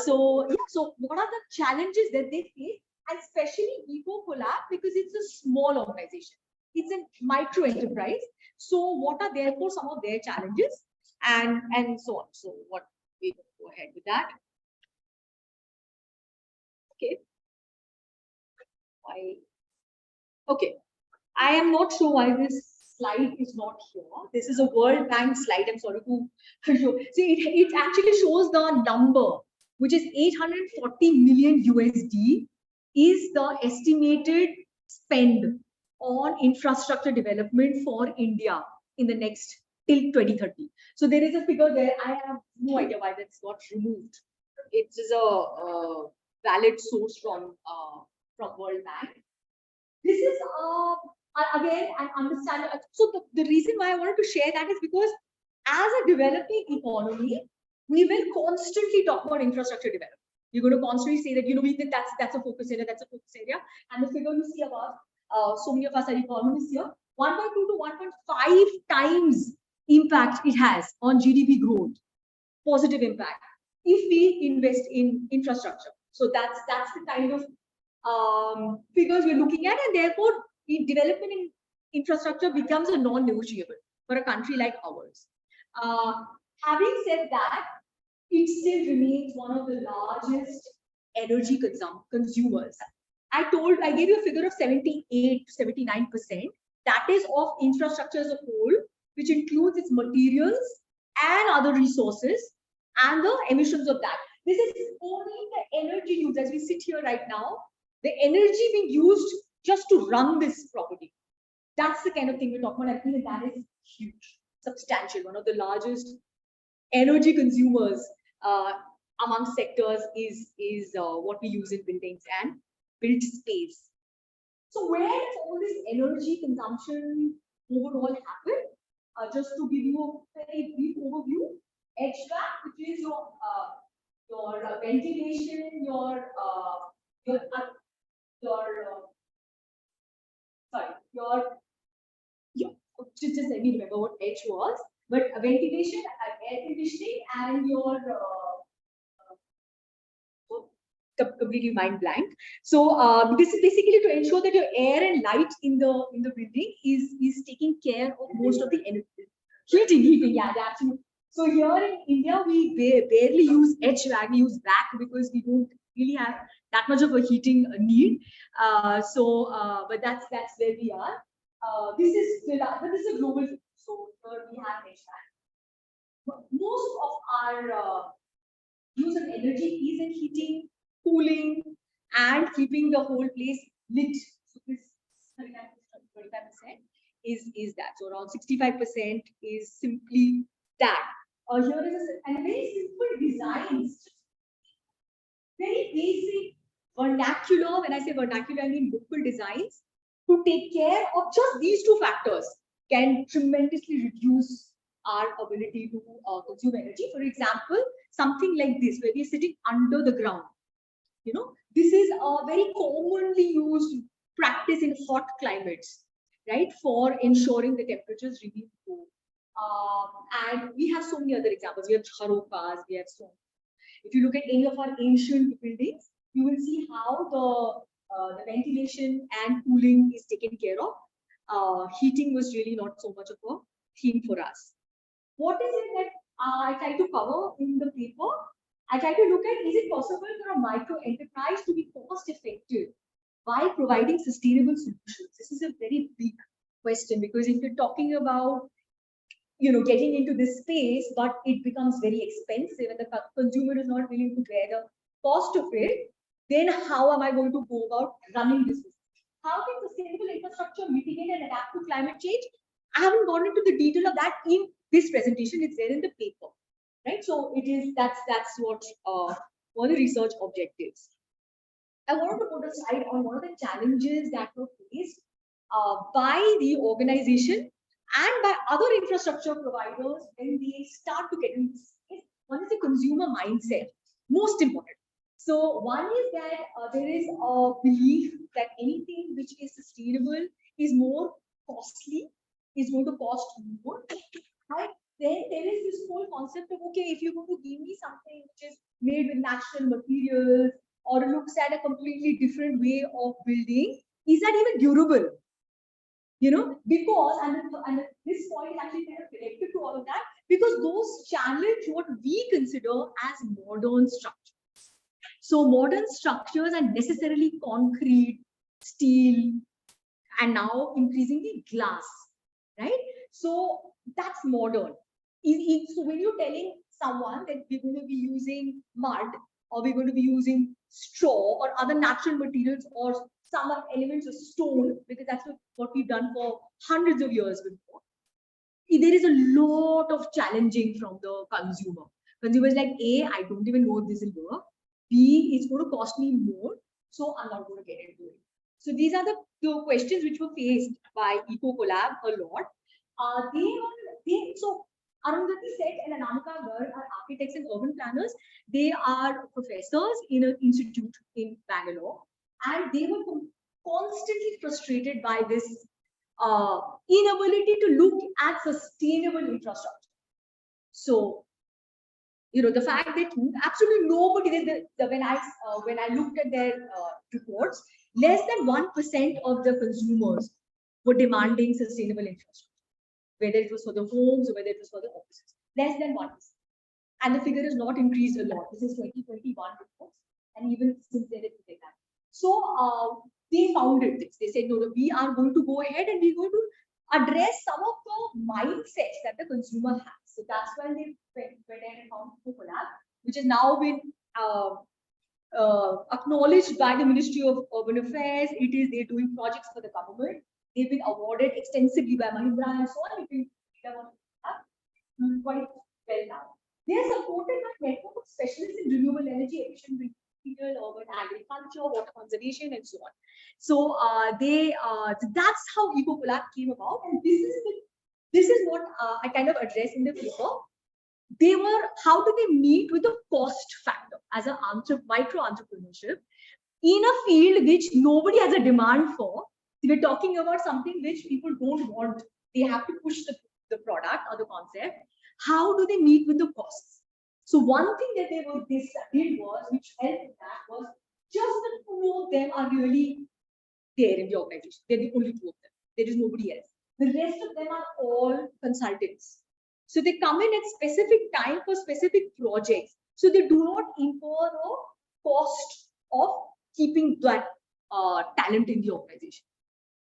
So yeah, so what are the challenges that they face, and especially EcoCollab, because it's a small organization, it's a micro enterprise. So what are therefore some of their challenges, and so on. So what we go ahead with that. Okay. Okay. I am not sure why this slide is not here. This is a World Bank slide. I'm sorry to show. See, it actually shows the number, which is 840 million USD, is the estimated spend on infrastructure development for India in the next till 2030. So there is a figure there. I have no idea why that's got removed. It is a valid source from World Bank. This is again an understanding. So the reason why I wanted to share that is because as a developing economy, we will constantly talk about infrastructure development. You're going to constantly say that, you know, that's a focus area, that's a focus area. And the figure you see above, so many of us are economists here, 1.2 to 1.5 times impact it has on GDP growth, positive impact, if we invest in infrastructure. So that's the kind of figures we're looking at, and therefore the development in infrastructure becomes a non-negotiable for a country like ours. Having said that, it still remains one of the largest energy consumers. I gave you a figure of 78 to 79%. That is of infrastructure as a whole, which includes its materials and other resources and the emissions of that. This is only the energy used as we sit here right now, the energy being used just to run this property. That's the kind of thing we're talking about. I think that is huge, substantial. One of the largest energy consumers among sectors is what we use in buildings and built space. So where does all this energy consumption overall happen? Just to give you a very brief overview, HVAC, which is your ventilation, just let me remember what H was, but ventilation, air conditioning, and your completely mind blank. So this is basically to ensure that your air and light in the building is taking care of most of the energy. Heating, yeah, absolutely. So here in India, we barely use HVAC, we use VAC because we don't really have that much of a heating need. But that's where we are. This is a global. So here we have HVAC. Most of our use of energy is in heating, cooling, and keeping the whole place lit. So this 35% is that. So around 65% is simply that. Here is a very simple designs, very basic vernacular. When I say vernacular, I mean local designs to take care of just these two factors can tremendously reduce our ability to consume energy. For example, something like this, where we're sitting under the ground. You know, this is a very commonly used practice in hot climates, right? For ensuring the temperatures remain cool. And we have so many other examples. We have Harappas, we have so. If you look at any of our ancient buildings, you will see how the ventilation and cooling is taken care of. Heating was really not so much of a theme for us. What is it that I try to cover in the paper? I try to look at, is it possible for a micro enterprise to be cost effective by providing sustainable solutions? This is a very big question, because if you're talking about, you know, getting into this space, but it becomes very expensive and the consumer is not willing to bear the cost of it, then how am I going to go about running this business? How can sustainable infrastructure mitigate and adapt to climate change? I haven't gone into the detail of that in this presentation. It's there in the paper, right? So it is that's what one of the research objectives. I wanted to put a slide on one of the challenges that were faced by the organization and by other infrastructure providers when they start to get into this space. One is the consumer mindset, most important. So one is that there is a belief that anything which is sustainable is more costly, is going to cost more. Right? then there is this whole concept of, okay, if you're going to give me something which is made with natural materials or looks at a completely different way of building, is that even durable? Because, and this point is actually kind of connected to all of that, because those challenge what we consider as modern structures. So modern structures are necessarily concrete, steel, and now increasingly glass, right? So that's modern. So when you're telling someone that we're going to be using mud, or we're going to be using straw or other natural materials, or some elements of stone, because that's what we've done for hundreds of years before, there is a lot of challenging from the consumer. Consumers like, A, I don't even know if this will work. B, it's going to cost me more, so I'm not going to get into it. So these are the questions which were faced by EcoCollab a lot. So Arundhati Seth and Anamika Garg are architects and urban planners. They are professors in an institute in Bangalore, and they were constantly frustrated by this inability to look at sustainable infrastructure. So, the fact that absolutely nobody, when I looked at their reports, less than 1% of the consumers were demanding sustainable infrastructure, whether it was for the homes or whether it was for the offices. Less than 1%. And the figure has not increased a lot. This is 2021 reports, and even since then it's like that. So they founded this. They said, no, we are going to go ahead and we're going to address some of the mindsets that the consumer has. So that's when they went ahead and found EcoCollab, which has now been acknowledged by the Ministry of Urban Affairs. They're doing projects for the government. They've been awarded extensively by Mahindra and so on. You can quite well now. They are supported by a network of specialists in renewable energy, efficient urban agriculture, water conservation, and so on. So that's how EcoCollab came about, and this is what I kind of address in the paper. How do they meet with the cost factor as a micro entrepreneurship in a field which nobody has a demand for? We're talking about something which people don't want. They have to push the product or the concept. How do they meet with the costs? So one thing that they did was, which helped that, was just the two of them are really there in the organization. They're the only two of them. There is nobody else. The rest of them are all consultants. So they come in at specific time for specific projects. So they do not incur the cost of keeping that talent in the organization.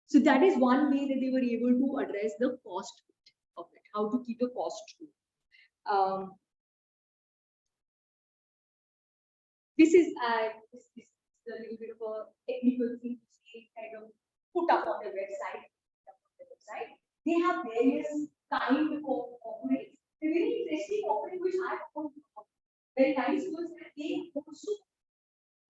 So that is one way that they were able to address the cost of it, how to keep the cost true. This is a little bit of a technical thing to say, kind of put up on the website. They have various kinds of offerings. A very interesting offering which I found very nice was that they also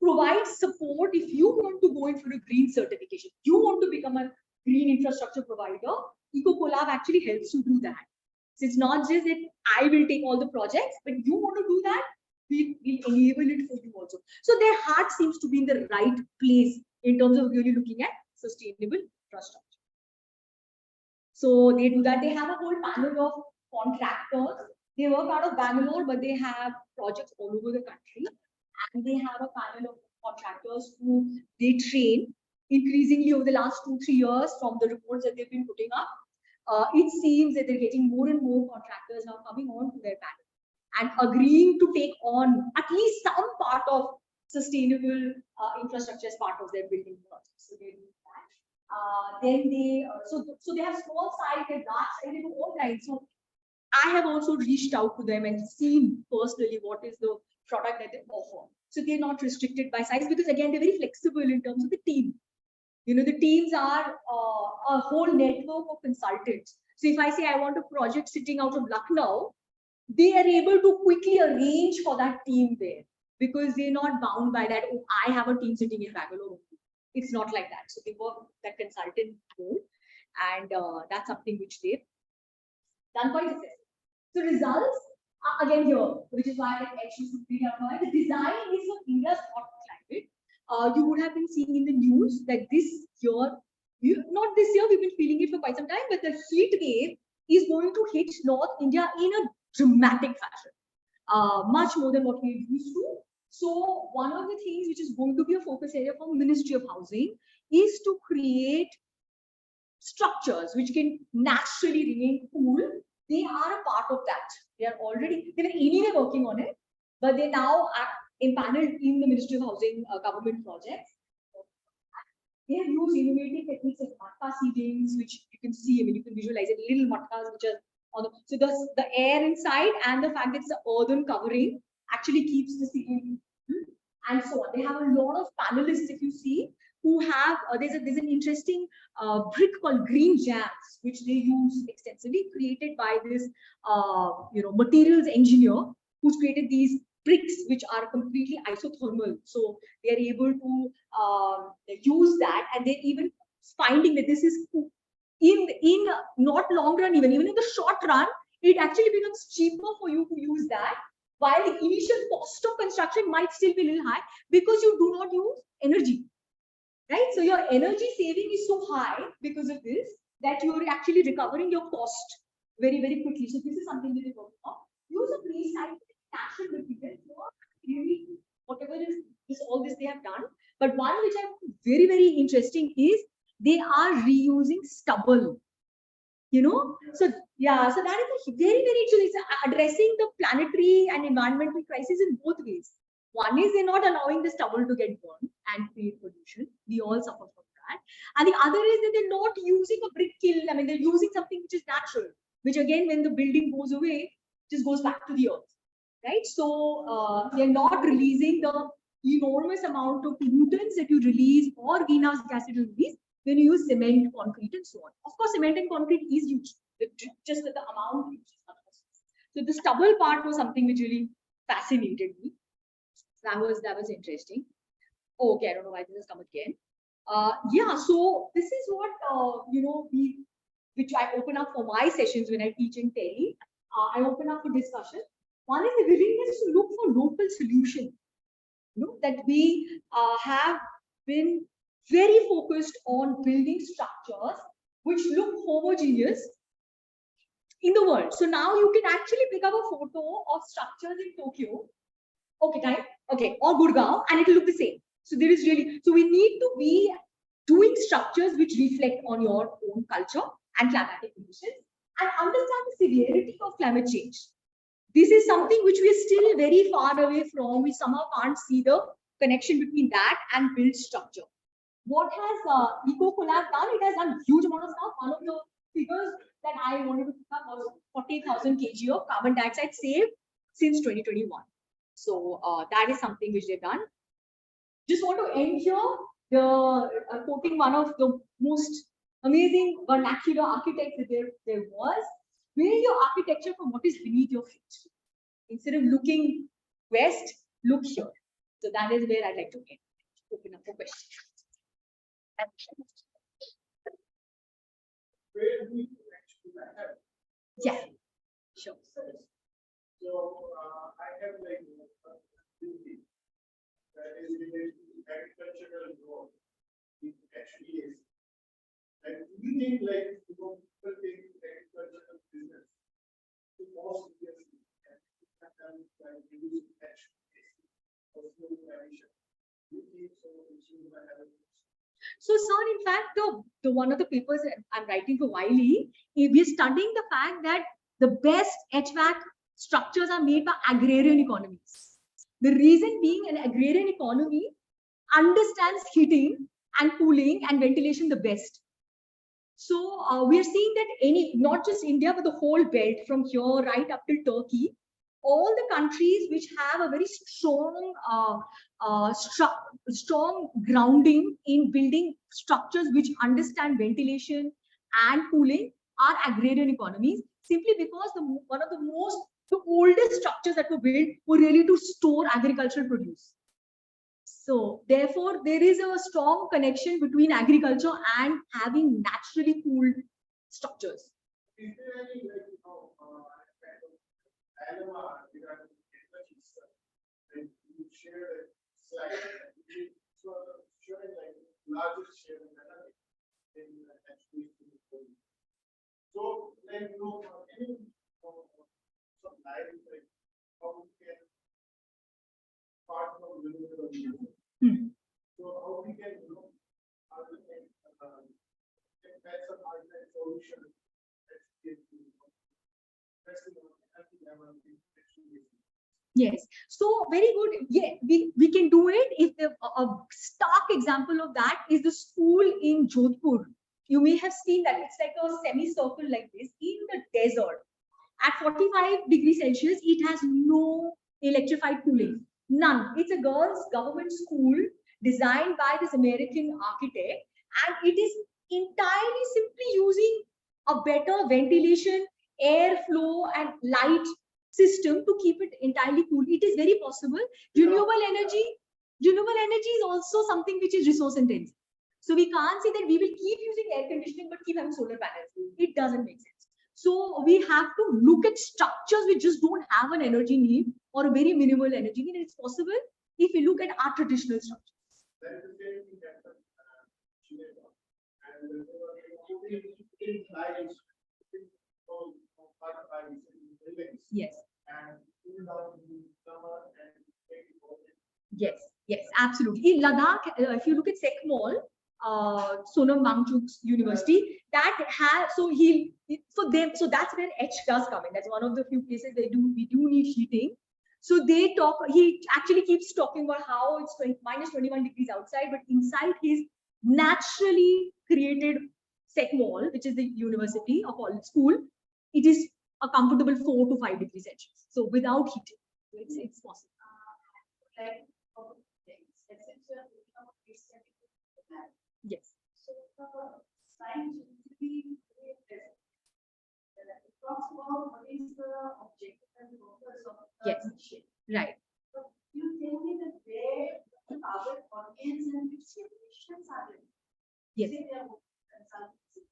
provide support if you want to go in for a green certification. You want to become a green infrastructure provider. EcoCollab actually helps you do that. So it's not just that I will take all the projects, but you want to do that, we'll enable it for you also. So their heart seems to be in the right place in terms of really looking at sustainable infrastructure. So they do that. They have a whole panel of contractors. They work out of Bangalore, but they have projects all over the country. And they have a panel of contractors who they train increasingly over the last 2-3 years from the reports that they've been putting up. It seems that they're getting more and more contractors now coming on to their panel and agreeing to take on at least some part of sustainable infrastructure as part of their building projects. So they do that. Then so they have small size and large size, they do all kinds. So I have also reached out to them and seen personally what is the product that they offer. So they're not restricted by size, because again, they're very flexible in terms of the team. The teams are a whole network of consultants. So if I say I want a project sitting out of Lucknow, they are able to quickly arrange for that team there, because they're not bound by that, oh, I have a team sitting in Bangalore. It's not like that. So they work that consultant role, and that's something which they've done quite successfully. So results are again here, which is why I mentioned the design is for India's hot climate. You would have been seeing in the news that this year, not this year, we've been feeling it for quite some time, but the heat wave is going to hit North India in a dramatic fashion, much more than what we used to. So one of the things which is going to be a focus area for Ministry of Housing is to create structures which can naturally remain cool. They are a part of that. They were anyway working on it, but they now are empaneled in the Ministry of Housing government projects. They have used innovative techniques like matka seedings, which you can see. I mean, you can visualize it, little matkas which are on the. So the air inside and the fact that it's an earthen covering actually keeps the seeding, and so on. They have a lot of panelists, if you see, who have there's an interesting brick called green jams, which they use extensively, created by this materials engineer who's created these bricks which are completely isothermal. So they are able to use that, and they're even finding that this is in not long run, even in the short run, it actually becomes cheaper for you to use that, while the initial cost of construction might still be a little high because you do not use energy, right? So your energy saving is so high because of this that you are actually recovering your cost very, very quickly. So this is something that we work on. Use a recycled natural material for really whatever is this, all this they have done. But one which I find very, very interesting is they are reusing stubble. So yeah, so that is a very, very interesting. It's addressing the planetary and environmental crisis in both ways. One is they're not allowing the stubble to get burned and create pollution. We all suffer from that. And the other is that they're not using a brick kiln. I mean, they're using something which is natural, which again, when the building goes away, just goes back to the earth, right? So they're not releasing the enormous amount of pollutants that you release or greenhouse gas that you release when you use cement, concrete, and so on. Of course, cement and concrete is used, just that the amount is much less. So the stubble part was something which really fascinated me. That was interesting. Oh, okay, I don't know why this has come again. Yeah, so this is what which I open up for my sessions when I teach in Delhi. I open up for discussion. One is the willingness to look for local solutions. That we have been very focused on building structures which look homogeneous in the world. So now you can actually pick up a photo of structures in Tokyo, or Gurgaon, and it will look the same. So we need to be doing structures which reflect on your own culture and climatic conditions, and understand the severity of climate change. This is something which we are still very far away from. We somehow can't see the connection between that and build structure. What has EcoCollab done? It has done huge amount of stuff. One of the figures that I wanted to pick up was 40,000 kg of carbon dioxide saved since 2021. So that is something which they've done. Just want to end here, quoting one of the most amazing vernacular architects that there was. Build your architecture from what is beneath your feet. Instead of looking west, look here. So that is where I'd like to end. Open up for questions. Yeah, sure. So I have like that is related to agricultural growth. It actually is. And do you think like people take agricultural business to more seriously and like reduce action or slow emission? Do you think so? So, sir, in fact, the one of the papers I'm writing for Wiley, we're studying the fact that the best HVAC structures are made by agrarian economies. The reason being, an agrarian economy understands heating and cooling and ventilation the best. So we are seeing that not just India, but the whole belt from here right up till Turkey, all the countries which have a very strong grounding in building structures which understand ventilation and cooling are agrarian economies, simply because one of the oldest structures that were built were really to store agricultural produce. So therefore, there is a strong connection between agriculture and having naturally cooled structures. Is there any dilemma regarding and you share a slide showing like largest share in actually. So, like, any some lines like how we can part from renewable energy. So, how we can, how we can get some alternate solution that's Yes. So very good. Yeah, we can do it. If the a stark example of that is the school in Jodhpur. You may have seen that it's like a semicircle like this in the desert. At 45 degrees Celsius, it has no electrified cooling. None. It's a girls' government school designed by this American architect, and it is entirely simply using a better ventilation, airflow, and light system to keep it entirely cool. It is very possible. Renewable energy is also something which is resource intensive. So we can't say that we will keep using air conditioning but keep having solar panels. It doesn't make sense. So we have to look at structures which just don't have an energy need or a very minimal energy need. And it's possible if we look at our traditional structures. Yes. Yes, yes, absolutely. In Ladakh, if you look at Sekmol, Sonam Wangchuk's university, that has for them. So that's where H does come in. That's one of the few places we do need heating. So they talk. He actually keeps talking about how it's minus 21 degrees outside, but inside his naturally created Sekmol, which is the university of all school, it is a comfortable 4 to 5 degrees Celsius. So without heating, so it's possible. Yes. So science talks about what is the objective and purpose of the mission. Right. So you tell me that where the target audience and which missions are there. Yes.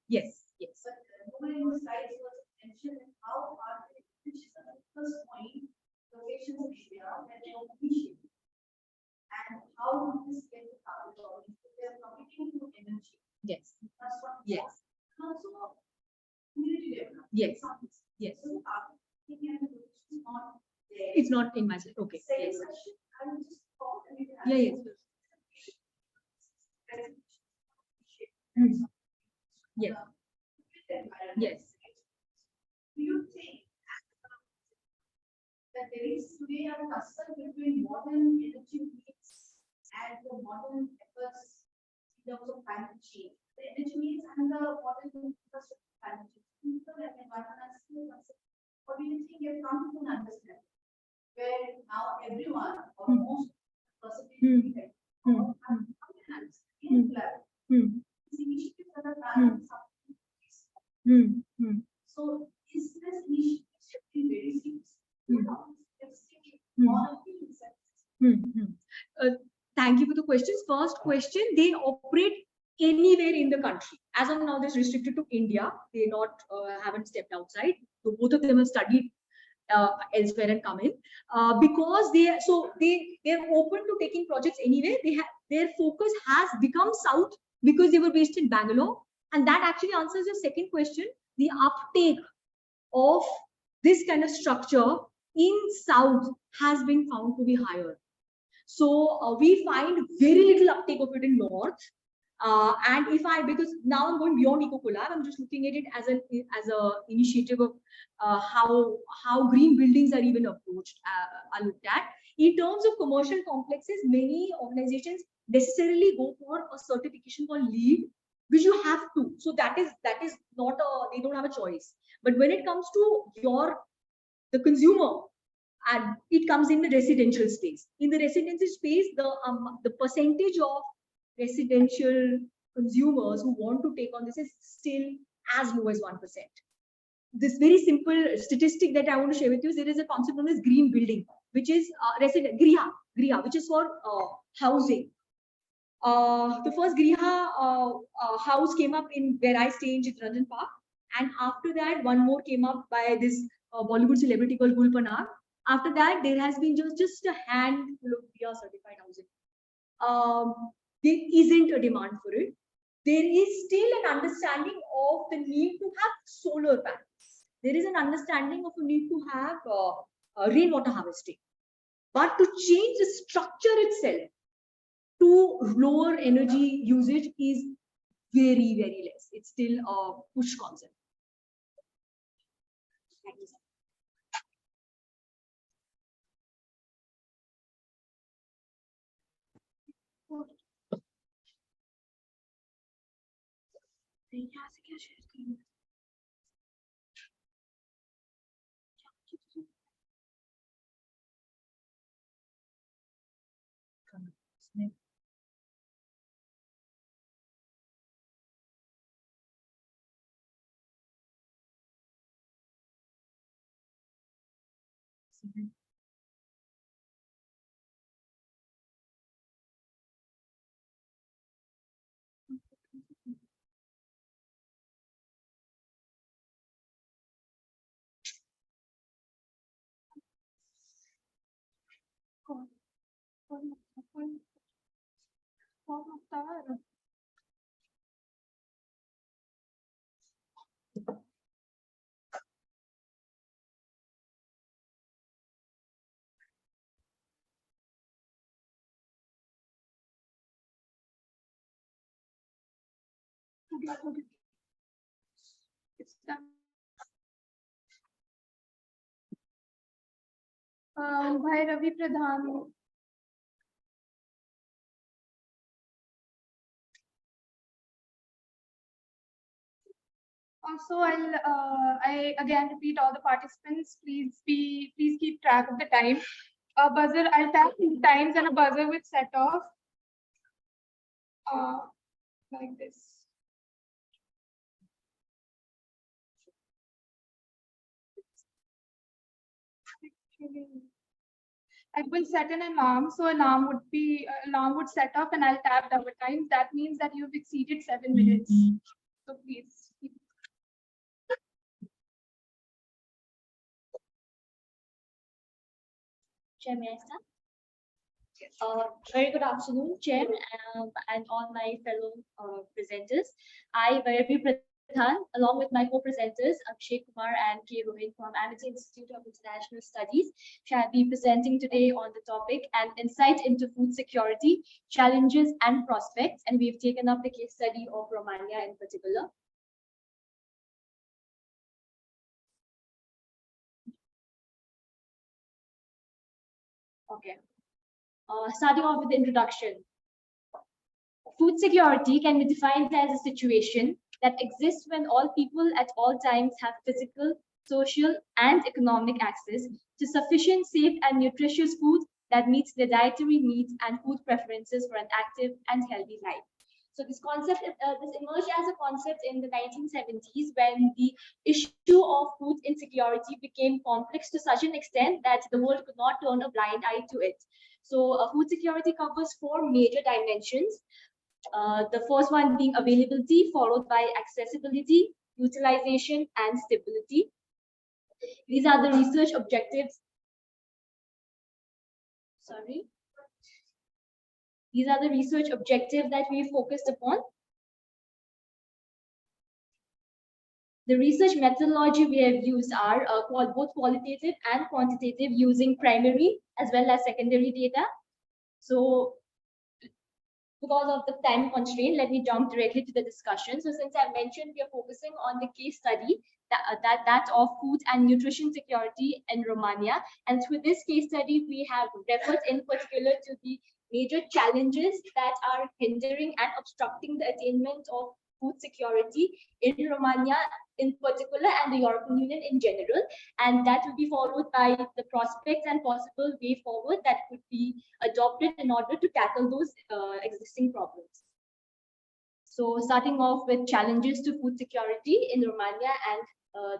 Yes. Yes. But nobody in the slides was mentioned how are they, which is the first point, locations of India and their mission. And how do this get the target audience? They are committing to energy. Yes. That's what. Yes. Also, community development. Yes. Yes. So it's not in my slide. Okay. Yes. Yeah. Yes. Yes. Yes. Do you think that there is today a tussle between modern energy needs and the modern efforts in terms of climate change? The energy needs and the modern infrastructure climate change. What do you think you've come to understand? Where now everyone or most percentage so is this initiative very serious? Thank you for the questions. First question, they operate anywhere in the country. As of now, this restricted to India. They not haven't stepped outside. So both of them have studied elsewhere and come in because they're open to taking projects anywhere. Their focus has become south because they were based in Bangalore, and that actually answers your second question. The uptake of this kind of structure in south has been found to be higher. So we find very little uptake of it in north. And because now I'm going beyond EcoCollab, I'm just looking at it as a initiative of how green buildings are even approached, are looked at. In terms of commercial complexes, many organizations necessarily go for a certification called LEED, which you have to. So that is not they don't have a choice. But when it comes to the consumer, and it comes in the residential space. In the residential space, the percentage of residential consumers who want to take on this is still as low as 1%. This very simple statistic that I want to share with you is there is a concept known as green building, which is resident Griha, which is for housing. The first Griha house came up in where I stay in Chittaranjan Park, and after that, one more came up by this Bollywood celebrity called Gul Panag. After that, there has been just a handful of Griha certified housing. There isn't a demand for it. there is still an understanding of the need to have solar panels. There is an understanding of a need to have rainwater harvesting. But to change the structure itself to lower energy usage is very, very less. It's still a push concept. Thank you, sir. यहाँ से क्या share करूँ? इसमें कौन कौन कौन कौन अवतार It's done. भाई रवि प्रधान Also, I again repeat all the participants, please keep track of the time. A buzzer, I'll tap times and a buzzer with set off. Like this. I will set an alarm, so alarm would set off, and I'll tap double times. That means that you've exceeded 7 minutes. So please. Chair, may I start? Very good afternoon, Chair, and all my fellow presenters. I, Vairavi Pradhan, along with my co-presenters, Akshay Kumar and K. Rohit from Amity Institute of International Studies, shall be presenting today on the topic an insight into food security, challenges and prospects. And we've taken up the case study of Romania in particular. Okay. Starting off with the introduction. Food security can be defined as a situation that exists when all people at all times have physical, social, and economic access to sufficient, safe, and nutritious food that meets their dietary needs and food preferences for an active and healthy life. So this concept, this emerged as a concept in the 1970s when the issue of food insecurity became complex to such an extent that the world could not turn a blind eye to it. So food security covers four major dimensions. The first one being availability, followed by accessibility, utilization, and stability. These are the research objectives. Sorry. These are the research objectives that we focused upon. The research methodology we have used are both qualitative and quantitative, using primary as well as secondary data. So because of the time constraint, let me jump directly to the discussion. So since I mentioned, we are focusing on the case study that of food and nutrition security in Romania. And through this case study, we have referred in particular to the major challenges that are hindering and obstructing the attainment of food security in Romania in particular and the European Union in general. And that will be followed by the prospects and possible way forward that could be adopted in order to tackle those existing problems. So starting off with challenges to food security in Romania and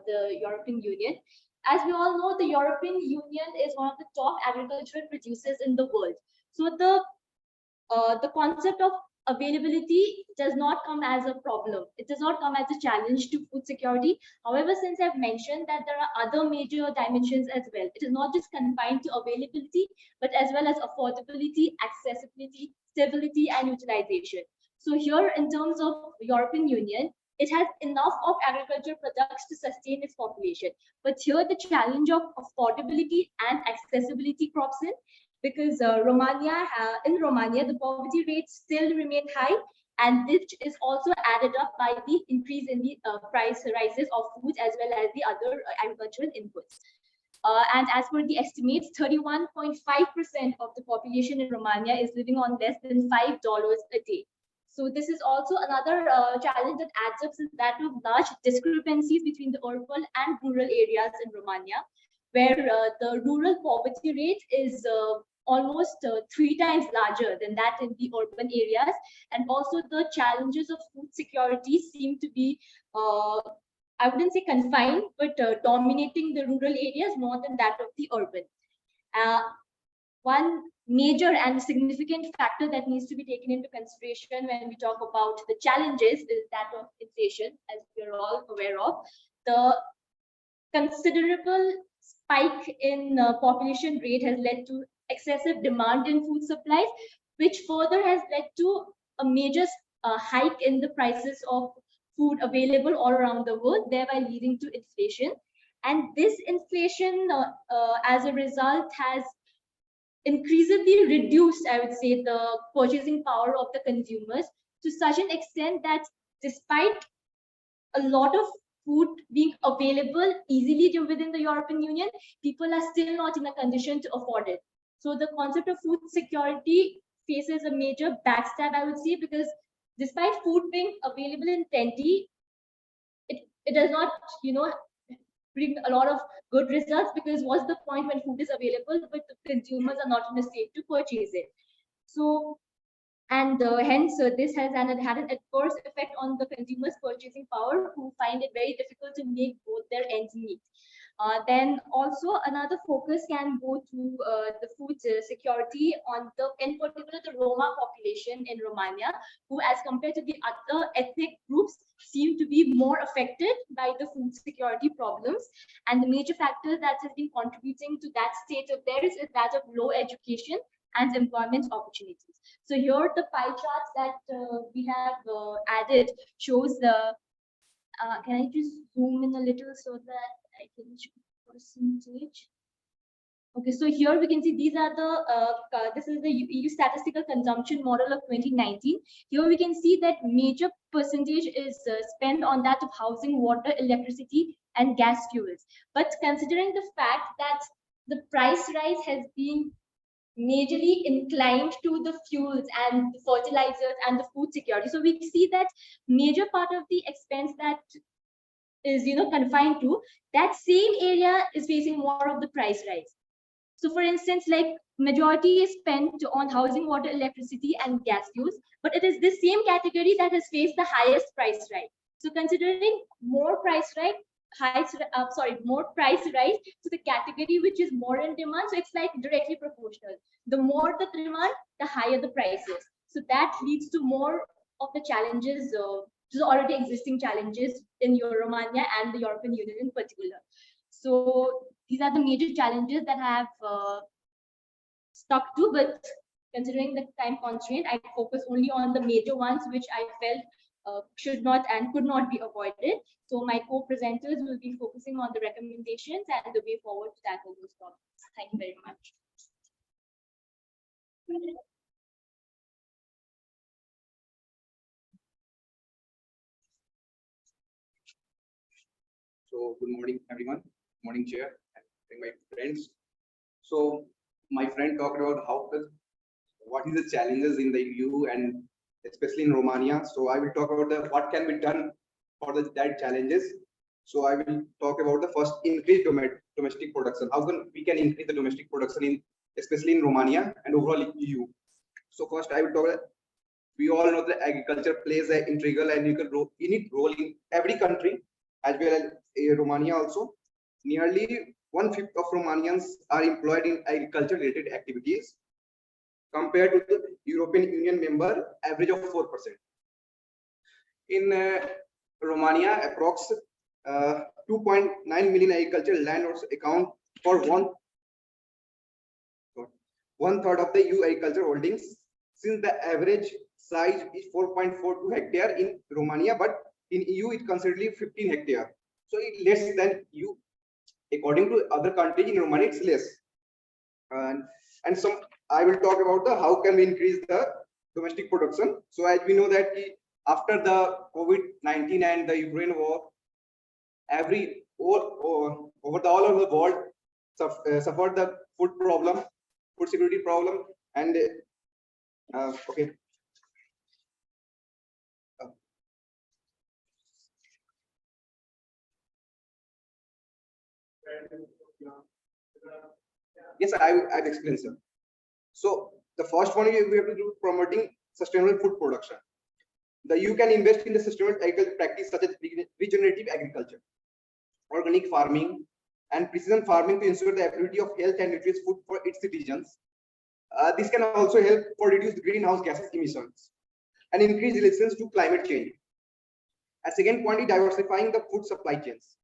the European Union. As we all know, the European Union is one of the top agricultural producers in the world. So the concept of availability does not come as a problem. It does not come as a challenge to food security. However, since I've mentioned that there are other major dimensions as well, it is not just confined to availability, but as well as affordability, accessibility, stability, and utilization. So here, in terms of European Union, it has enough of agricultural products to sustain its population. But here, the challenge of affordability and accessibility crops in, because in Romania, the poverty rates still remain high, and this is also added up by the increase in the price rises of food as well as the other agricultural inputs. And as per the estimates, 31.5% of the population in Romania is living on less than $5 a day. So this is also another challenge that adds up, is that of large discrepancies between the urban and rural areas in Romania, where the rural poverty rate is almost 3 times larger than that in the urban areas. And also the challenges of food security seem to be I wouldn't say confined, but dominating the rural areas more than that of the urban. One major and significant factor that needs to be taken into consideration when we talk about the challenges is that of inflation, as we're all aware of. The considerable spike in population rate has led to excessive demand in food supplies, which further has led to a major hike in the prices of food available all around the world, thereby leading to inflation. And this inflation, as a result, has increasingly reduced, I would say, the purchasing power of the consumers to such an extent that despite a lot of food being available easily within the European Union, people are still not in a condition to afford it. So the concept of food security faces a major backstab, I would say, because despite food being available in plenty, it does not, bring a lot of good results, because what's the point when food is available but the consumers are not in a state to purchase it? So, and hence this has had an adverse effect on the consumers' purchasing power, who find it very difficult to make both their ends meet. Then also another focus can go to the food security on in particular the Roma population in Romania, who as compared to the other ethnic groups seem to be more affected by the food security problems. And the major factor that has been contributing to that state of theirs is that of low education and employment opportunities. So here the pie charts that we have added shows the, can I just zoom in a little so that I can show percentage? Okay, so here we can see these are the, this is the EU statistical consumption model of 2019. Here we can see that major percentage is spent on that of housing, water, electricity, and gas fuels. But considering the fact that the price rise has been majorly inclined to the fuels and the fertilizers and the food security, so we see that major part of the expense that is confined to that same area is facing more of the price rise. So for instance, like majority is spent on housing, water, electricity, and gas fuels, but it is this same category that has faced the highest price rise. So considering more price rise, more price rise to the category which is more in demand, so it's like directly proportional. The more the demand, the higher the prices. So that leads to more of the challenges, the already existing challenges in Romania and the European Union in particular. So these are the major challenges that I have stuck to, but considering the time constraint, I focus only on the major ones which I felt should not and could not be avoided. So my co-presenters will be focusing on the recommendations and the way forward to tackle those problems. Thank you very much. So good morning, everyone. Good morning, Chair, and my friends. So my friend talked about what is the challenges in the EU and especially in Romania. So I will talk about what can be done for that challenges. So I will talk about the first, increase domestic production. How we can increase the domestic production especially in Romania and overall EU. So first I will talk about, we all know that agriculture plays an integral and unique role in every country, as well as Romania also. Nearly 1/5 of Romanians are employed in agriculture-related activities, compared to the European Union member average of 4%. In Romania, approx 2.9 million agricultural landowners account for one third of the EU agriculture holdings. Since the average size is 4.42 hectare in Romania, but in EU it considerably 15 hectare. So it's less than EU. According to other countries, in Romania it's less. And some I will talk about the how can we increase the domestic production. So as we know that after the COVID-19 and the Ukraine war, over the all over the world suffered the food problem, food security problem, and okay. Yes, I've explained, sir. So the first one we have to do promoting sustainable food production. You can invest in the sustainable agriculture practice such as regenerative agriculture, organic farming, and precision farming to ensure the ability of health and nutritious food for its citizens. This can also help for reduce greenhouse gases emissions and increase resistance to climate change. And second point is diversifying the food supply chains.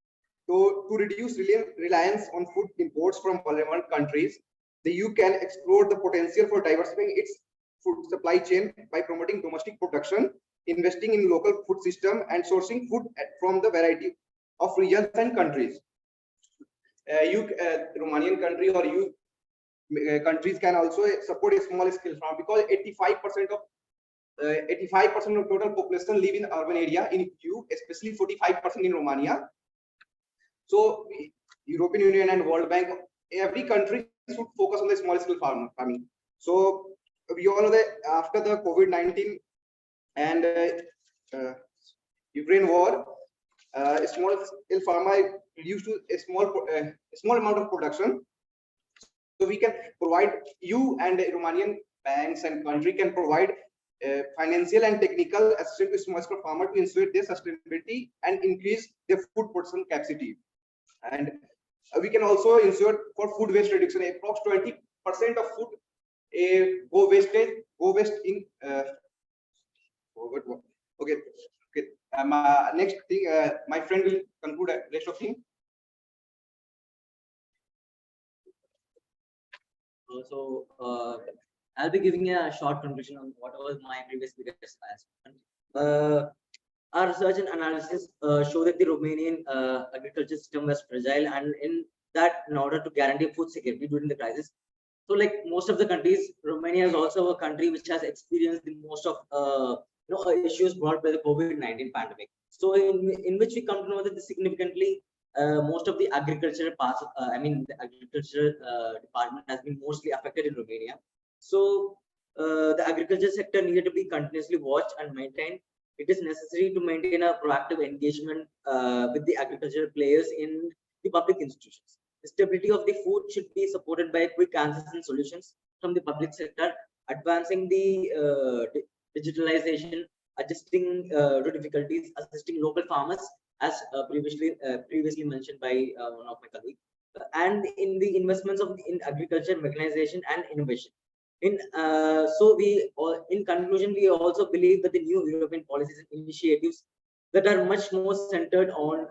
So to reduce reliance on food imports from vulnerable countries, the EU can explore the potential for diversifying its food supply chain by promoting domestic production, investing in local food system, and sourcing food from the variety of regions and countries. Romanian country or EU countries can also support a small scale farm because 85% of total population live in urban area in EU, especially 45% in Romania. So European Union and World Bank, every country should focus on the small scale farming. So we all know that after the COVID-19 and Ukraine war, small scale farmer reduced to a small amount of production. So we can provide you and Romanian banks and country can provide financial and technical assistance to small scale farmer to ensure their sustainability and increase their food production capacity. And we can also ensure for food waste reduction. Approx 20% of food go waste in. Okay. Next thing, my friend will conclude the rest of thing. I'll be giving a short conclusion on what was my previous biggest aspect. Our research and analysis show that the Romanian agriculture system was fragile, and in order to guarantee food security during the crisis. So, like most of the countries, Romania is also a country which has experienced the most of issues brought by the COVID-19 pandemic. So, in which we come to know that significantly most of the agricultural parts, the agricultural department has been mostly affected in Romania. So, the agriculture sector needed to be continuously watched and maintained. It is necessary to maintain a proactive engagement with the agricultural players in the public institutions. The stability of the food should be supported by quick answers and solutions from the public sector, advancing the digitalization, adjusting to difficulties, assisting local farmers, as previously mentioned by one of my colleagues, and in the investments in agriculture, mechanization, and innovation. In conclusion, we also believe that the new European policies and initiatives that are much more centered on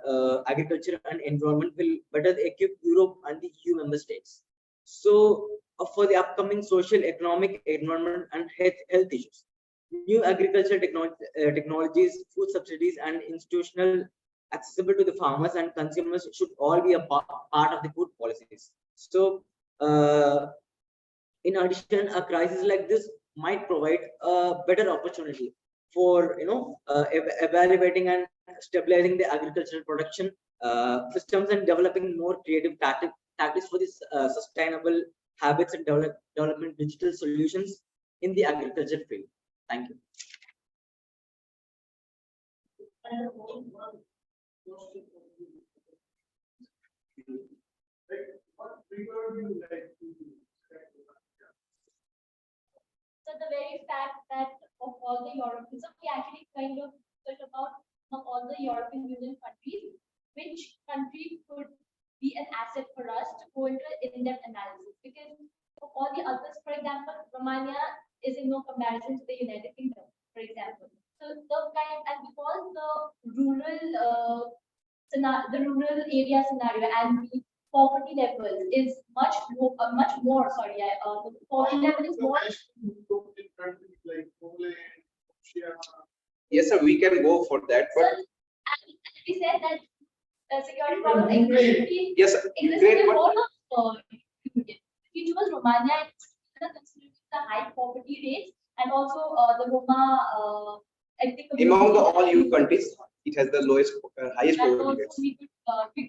agriculture and environment will better equip Europe and the EU member states. So, for the upcoming social, economic, environment, and health issues, new agricultural technologies, food subsidies, and institutional accessible to the farmers and consumers should all be a part of the food policies. So, in addition, a crisis like this might provide a better opportunity for evaluating and stabilizing the agricultural production systems and developing more creative tactics for this sustainable habits and development digital solutions in the agriculture field. Thank you. So the very fact that of all the European, so we actually kind of discussed about all the European Union countries, which country could be an asset for us to go into in-depth analysis, because of all the others, for example, Romania is in no comparison to the United Kingdom, for example. So and because the rural area scenario and the poverty level is much more. The poverty level is more. Like Poland, Yes, sir, we can go for that, So, but and we said that security problems exist in yes, sir, the great, but whole of Union. If you choose Romania, it's considering the high poverty rates and also the Roma ethnic among the community. all EU countries, it has the lowest, highest And poverty also rates. we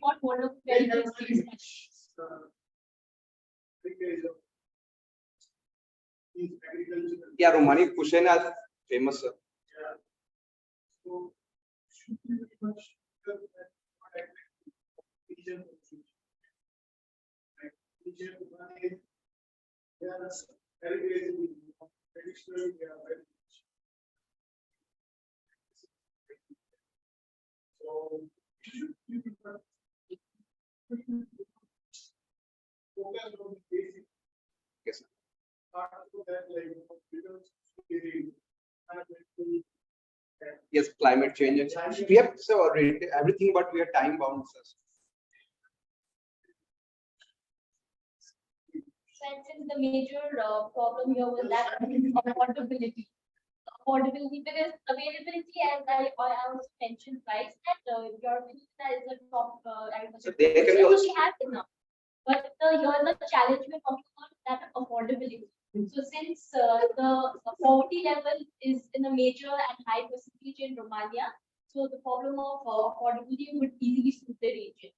could hold of very good skills. Is agricultural. Yeah, Romani cuisine are famous, sir. Yeah. So should be very much region. Like region one is they are very crazy. Traditionally they are very much. So should be focus on the basic Yes, sir. part of that like because and Yes, climate change. We have so already everything, but we are time bound, sir. So I think the major problem here was that affordability. Affordability because availability, as I also mentioned twice, that European is a top So agriculture. there can be So also we have enough. But here the challenge we're talking about is that affordability. So since the poverty level is in a major and high percentage in Romania, so the problem of affordability would easily suit the region.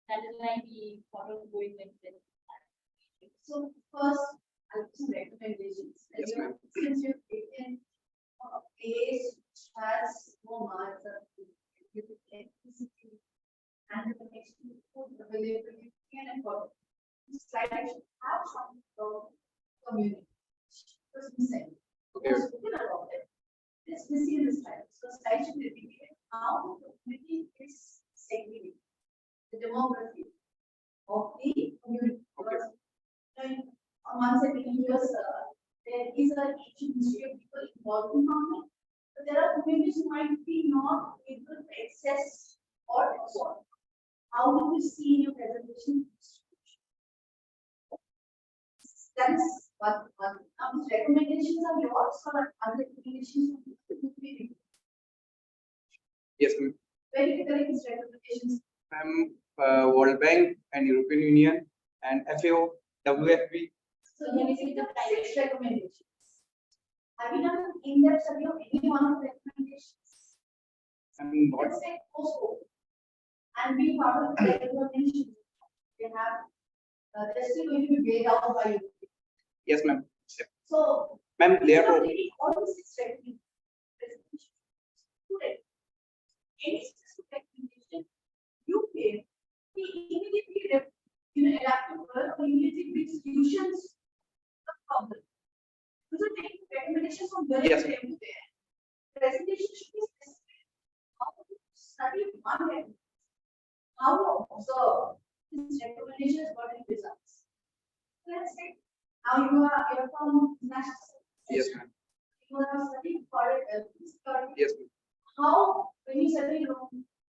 That is why we thought of going with this. So first, I'll give some recommendations. Yes, ma'am. Since you've taken a place which has no marker, electricity, and the connection to food availability and affordability. This slide should have some community. Because we said, okay. we've spoken about it. It's missing in the slide. So slide should be repeated. How the community is segregated. The demography of the community. Okay. And once every years, there is a ancient history of people involved in farming. But there are communities who might be not able to access or absorb. How do you see in your presentation? That is one. Now, these recommendations are yours or other recommendations? Yes, ma'am. Where you correct these recommendations? World Bank and European Union and FAO, WFP. So here we see the 6 recommendations. Have you done an in-depth study of any one of the recommendations? And not Let's say postcode. And be part of the recommendation. They have, they're still going to be weighed out by you. yes, ma'am. So, Ma'am, we they are are reading all the 6 recommendations. Today, any specific recommendation you pay, we immediately, adapt to her or immediately bring solutions to the problem. So, take recommendations from there Yes, to everywhere. Presentation should be specific. How to study one recommendation. How to observe this recommendation has got any results. Let's say now you're from national. yes, ma'am. You are studying for security. Yes, ma'am. How when you study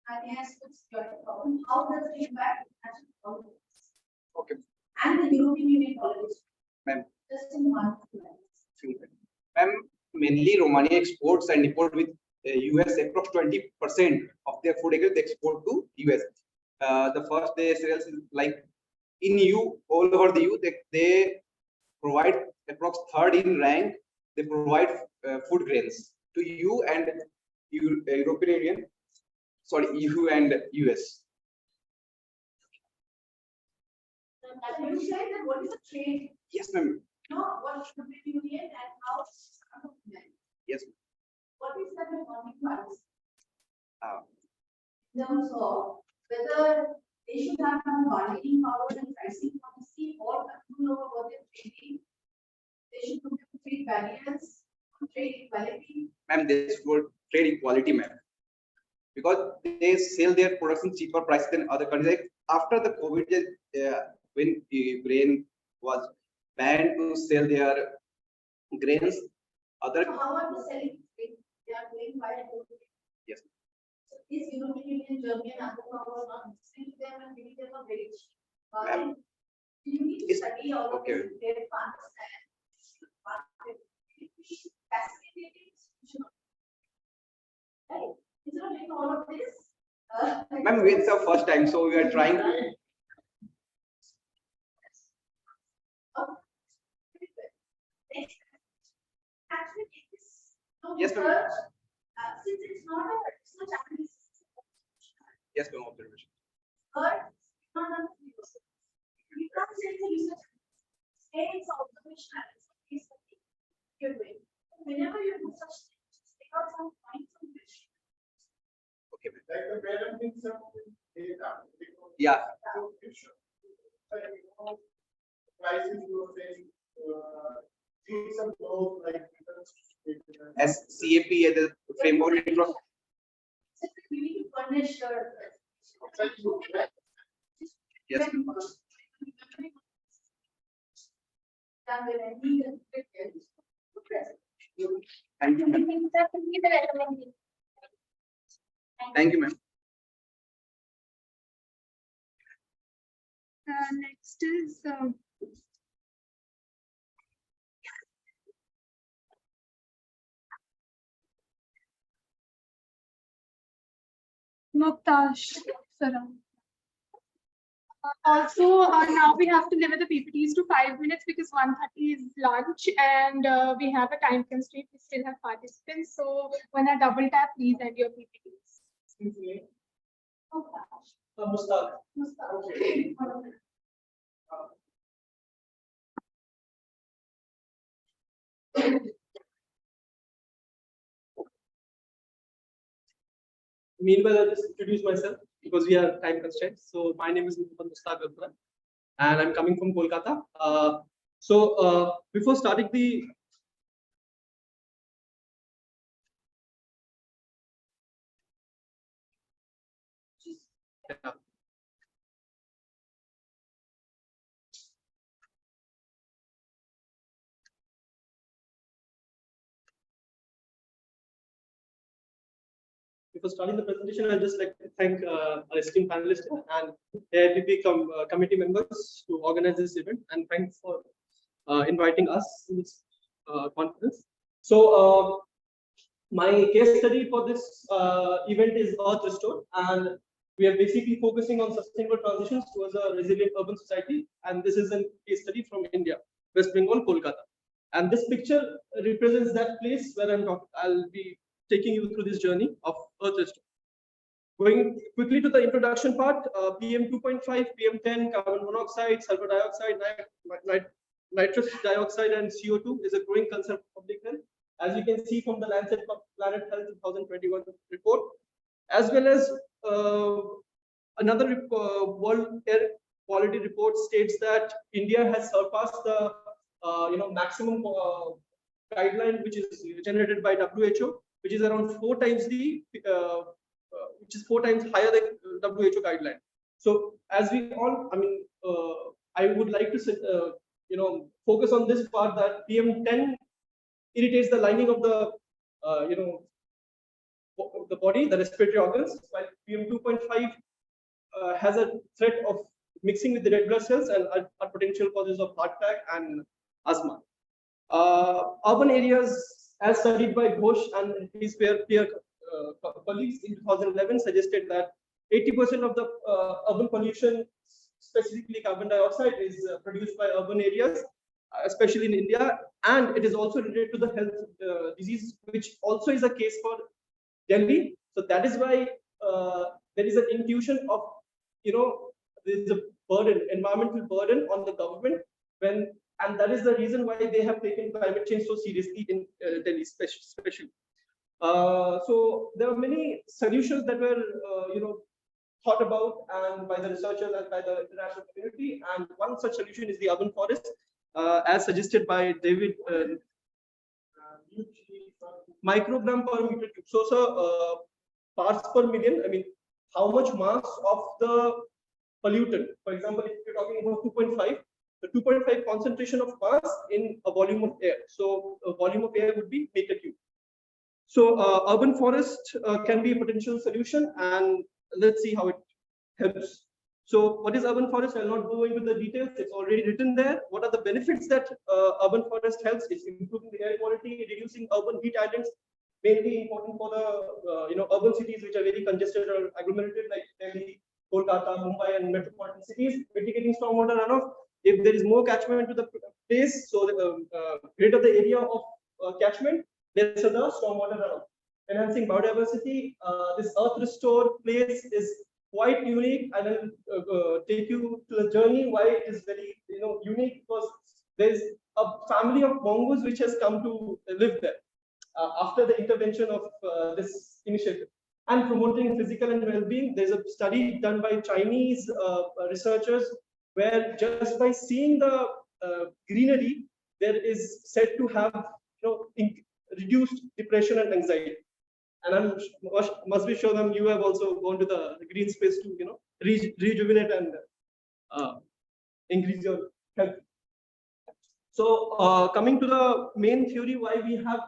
finance with security problem, how does it impact national politics Okay, and the European Union politics? ma'am. Just in one line. Ma'am, mainly Romania exports and import with US approx 20% of their food they export to US. The first day sales is like in EU, all over the EU, they provide approx third in rank. They provide food grains to EU and European Union, sorry, EU and US. So you said that what is the trade? Yes, ma'am. Not what is the Union and how. Yes. What is that economic price? Uh, In terms of whether they should have some bargaining power and pricing policy or control over what they're trading. They should look at trade barriers, trade equality. ma'am, this for trade equality, ma'am, because they sell their products in cheaper price than other countries. Like after the COVID, when Ukraine was banned to sell their grains, other So how are they selling? They are doing by yes, So is European Union, Germany, and other powers not listening to them and giving them a very cheap? Ma'am, You need to it's- study all of okay. this, they understand. Fascinating. Ma'am, it's our first time, so we are trying to. Actually, take this. No, Yes, ma'am. because, since it's not Japanese. Yes, ma'am, observation. But it's not done with research. You can't say it's a research. Say it's observation analysis. It's something you're doing. Whenever you do such things, just take out some points on which. Okay, ma'am. Like the parenting something data. Yeah. So you should, like, prices you were saying, see some growth like. As CAP, the framework. So you need to furnish your. Yes. Done with any Thank you, ma'am. Thank you, ma'am. Next is Muktash Saram. Also, now we have to limit the PPTs to 5 minutes because 1:30 is lunch and we have a time constraint. We still have participants. So when I double tap, please end your PPTs. Mustaq. Okay. Meanwhile, I'll just introduce myself because we are time constraints. So my name is Mustaq and I'm coming from Kolkata. Before starting the before starting the presentation, I'd just like to thank our esteemed panelists and AIPP committee members to organize this event, and thanks for inviting us in this conference. So my case study for this event is Earth Restore, and we are basically focusing on sustainable transitions towards a resilient urban society. And this is a case study from India, West Bengal, Kolkata. And this picture represents that place where I'll be taking you through this journey of Earth Restore. Going quickly to the introduction part, PM 2.5, PM 10, carbon monoxide, sulfur dioxide, nitrous dioxide, and CO2 is a growing concern for public health, as you can see from the Lancet Planet Health 2021 report, as well as another World Air Quality report states that India has surpassed the maximum guideline which is generated by WHO, which is around 4 times which is 4 times higher than WHO guideline. So as we all, I would like to focus on this part that PM10 irritates the lining of the the body, the respiratory organs, while PM 2.5 has a threat of mixing with the red blood cells and are potential causes of heart attack and asthma. Urban areas, as studied by Ghosh and his peer colleagues in 2011, suggested that 80% of the urban pollution, specifically carbon dioxide, is produced by urban areas, especially in India, and it is also related to the health disease, which also is a case for Delhi. So that is why there is an intuition of, there is a burden, environmental burden on the government and that is the reason why they have taken climate change so seriously in Delhi, especially. So there are many solutions that were, thought about and by the researchers and by the international community. And one such solution is the urban forest, as suggested by David. Microgram per meter cube. So, parts per million. I mean, how much mass of the pollutant? For example, if you're talking about 2.5. The 2.5 concentration of mass in a volume of air. So a volume of air would be meter cube. So urban forest can be a potential solution, and let's see how it helps. So what is urban forest? I'll not go into the details. It's already written there. What are the benefits that urban forest helps? It's improving the air quality, reducing urban heat islands, mainly important for the urban cities which are very congested or agglomerated like Delhi, Kolkata, Mumbai, and metropolitan cities. Mitigating stormwater runoff. If there is more catchment to the place, so the greater the area of catchment, lesser the stormwater runoff. Enhancing biodiversity. This Earth Restore place is quite unique, and I'll take you to the journey why it is very unique, because there is a family of mongoose which has come to live there after the intervention of this initiative. And promoting physical and well-being. There's a study done by Chinese researchers where just by seeing the greenery, there is said to have reduced depression and anxiety. And I'm must be sure that you have also gone to the green space to rejuvenate and increase your health. So coming to the main theory, why we have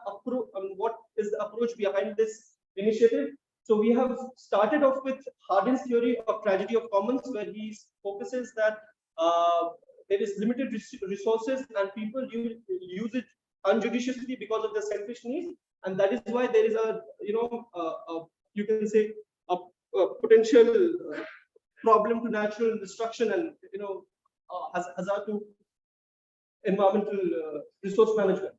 what is the approach behind this initiative? So we have started off with Hardin's theory of tragedy of commons, where he focuses that there is limited resources and people use it unjudiciously because of their selfish needs, and that is why there is a you can say a potential problem to natural destruction and hazard to environmental resource management.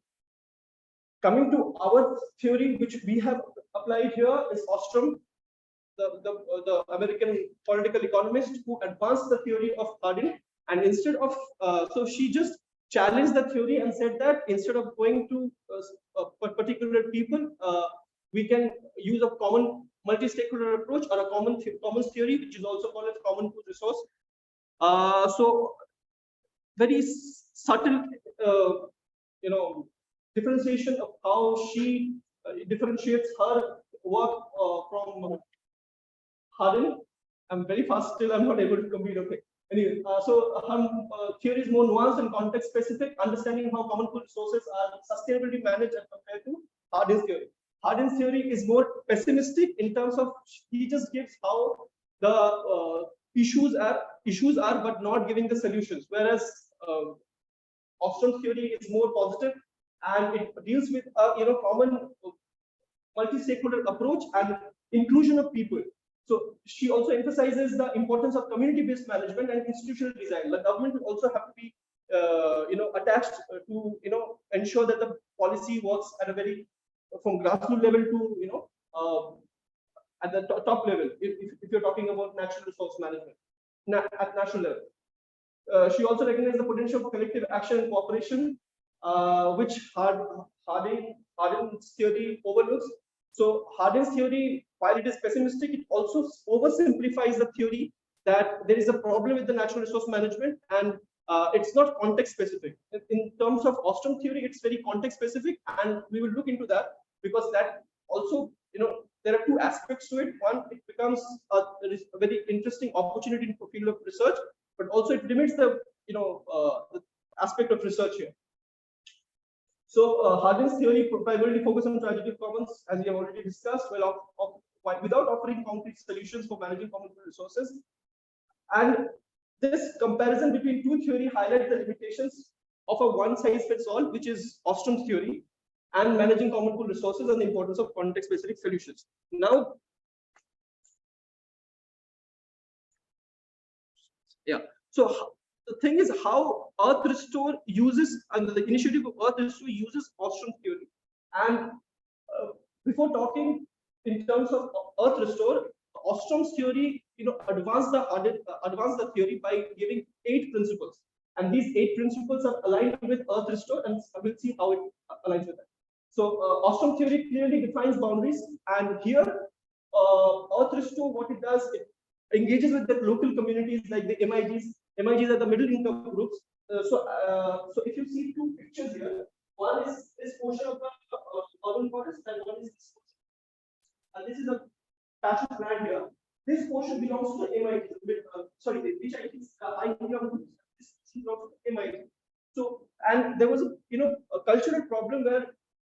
Coming to our theory, which we have applied here, is Ostrom, the American political economist who advanced the theory of Hardin. And instead of, so she just challenged the theory and said that instead of going to particular people, we can use a common multi-stakeholder approach or a commons theory, which is also called as common food resource. So very subtle, differentiation of how she differentiates her work from Hardin. I'm very fast still. I'm not able to compete. Okay. Anyway, so her theory is more nuanced and context specific, understanding how common food resources are sustainably managed as compared to Hardin's theory. Hardin's theory is more pessimistic in terms of he just gives how the issues are, but not giving the solutions. Whereas Ostrom's theory is more positive and it deals with a common multi-stakeholder approach and inclusion of people. So she also emphasizes the importance of community-based management and institutional design. The government will also have to be attached to ensure that the policy works at a very from grassroots level to at the top level. If you're talking about natural resource management at national level. She also recognized the potential for collective action and cooperation, which Hardin's theory overlooks. So Hardin's theory, while it is pessimistic, it also oversimplifies the theory that there is a problem with the natural resource management, and it's not context specific. In terms of Ostrom theory, it's very context specific, and we will look into that because that also, there are two aspects to it. One, it becomes a very interesting opportunity in the field of research, but also it limits the the aspect of research here. So Hardin's theory primarily focuses on tragedy of commons, as we have already discussed, without offering concrete solutions for managing common resources. And this comparison between two theories highlights the limitations of a one-size-fits-all, which is Ostrom's theory, and managing common pool resources and the importance of context-specific solutions. Now, so the thing is how Earth Restore uses, and the initiative of Earth Restore uses Ostrom theory. And before talking in terms of Earth Restore, Ostrom's theory, advanced the theory by giving 8 principles. And these 8 principles are aligned with Earth Restore, and we'll see how it aligns with that. So Ostrom theory clearly defines boundaries, and here Earth Restore, what it does, it engages with the local communities like the MIGs. MIGs are the middle income groups. So if you see 2 pictures here, one is this portion of the urban forest, and one is this portion. And this is a patch of land here. This portion belongs to the MIG. Sorry, which I think high income groups. This belongs to the MIG. So, and there was a cultural problem where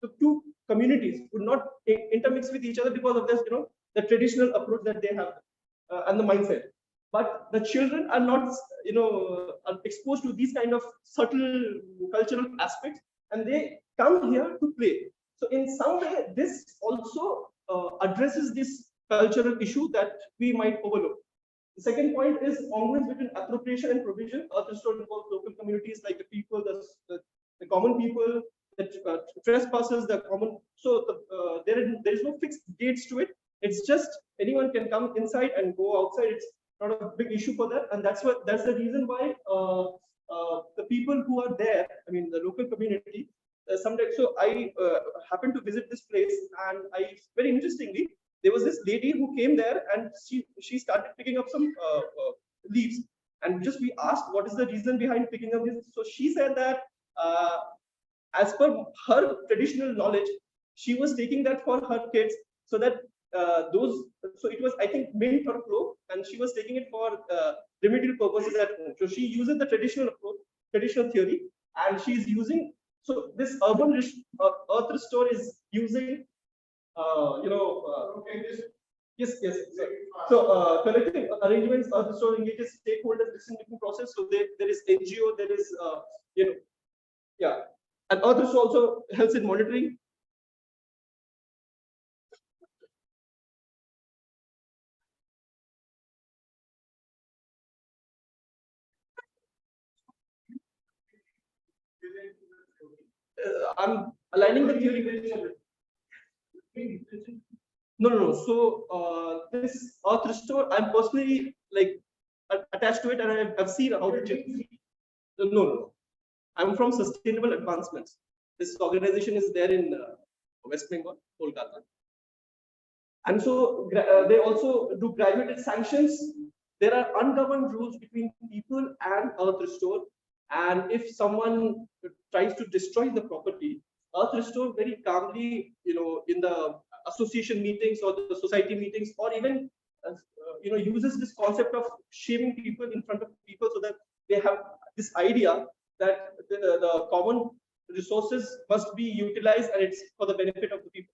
the 2 communities would not intermix with each other because of this, the traditional approach that they have and the mindset. But the children are not, are exposed to these kind of subtle cultural aspects, and they come here to play. So in some way, this also addresses this cultural issue that we might overlook. The second point is congruence between appropriation and provision. Earth restore involves local communities like the people, the common people, the trespassers, the common. So there is no fixed gates to it. It's just anyone can come inside and go outside. It's not a big issue for that, and that's the reason why the people who are there, I mean the local community, sometimes. So I happened to visit this place, and I very interestingly, there was this lady who came there, and she started picking up some leaves, and just we asked what is the reason behind picking up this. So she said that as per her traditional knowledge, she was taking that for her kids, so that so it was, I think, mint or clove, and she was taking it for remedial purposes at home. So she uses the traditional approach, traditional theory, and she's using. So this urban earth restore is using, yes, yes. So collective arrangements, earth restore engages stakeholders, decision-making process. So there is NGO, there is, yeah, and earth restore also helps in monitoring. I'm aligning the theory with. No. So this earth restore, I'm personally like attached to it, and I've seen how to change. No. I'm from Sustainable Advancements. This organization is there in West Bengal, Kolkata. And so they also do graduated sanctions. There are ungoverned rules between people and earth restore. And if someone tries to destroy the property, earth restore very calmly, in the association meetings or the society meetings, or even uses this concept of shaming people in front of people, so that they have this idea that the common resources must be utilized and it's for the benefit of the people.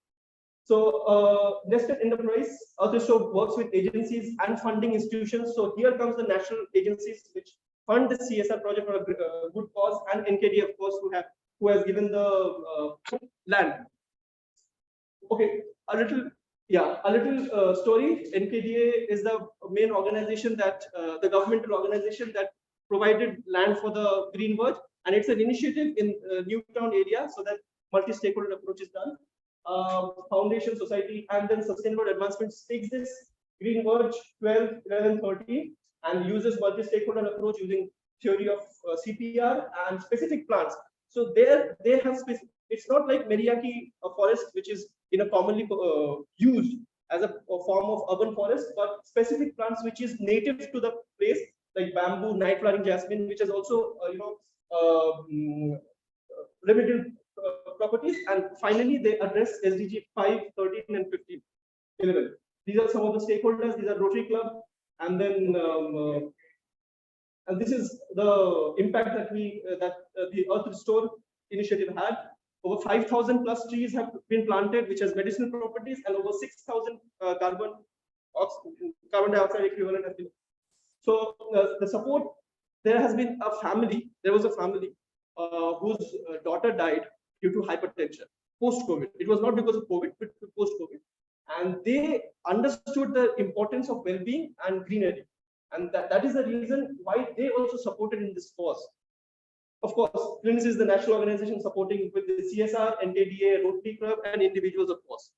So nested enterprise also works with agencies and funding institutions. So here comes the national agencies which fund the CSR project for a good cause, and NKD, of course, who has given the land. Okay, a little story. NKDA is the main organization that the governmental organization that provided land for the Green Verge, and it's an initiative in Newtown area, so that multi-stakeholder approach is done. Foundation, society, and then Sustainable Advancements takes this Green Verge 12, 11, 13 and uses multi-stakeholder approach using theory of CPR and specific plants. So there they have specific. It's not like Meriaki forest, which is commonly used as a form of urban forest, but specific plants which is native to the place, like bamboo, night flowering jasmine, which is also remedial properties. And finally, they address SDG 5, 13, and 15, 11. These are some of the stakeholders. These are Rotary Club, and then and this is the impact that the Earth Restore initiative had. Over 5,000 plus trees have been planted, which has medicinal properties, and over 6,000 carbon dioxide equivalent has been. So the support, there has been a family. There was a family whose daughter died due to hypertension post-COVID. It was not because of COVID, but post-COVID. And they understood the importance of well-being and greenery. And that is the reason why they also supported in this cause. Of course, CLINS is the national organization supporting with the CSR, NKDA, Rotary Club, and individuals, of course.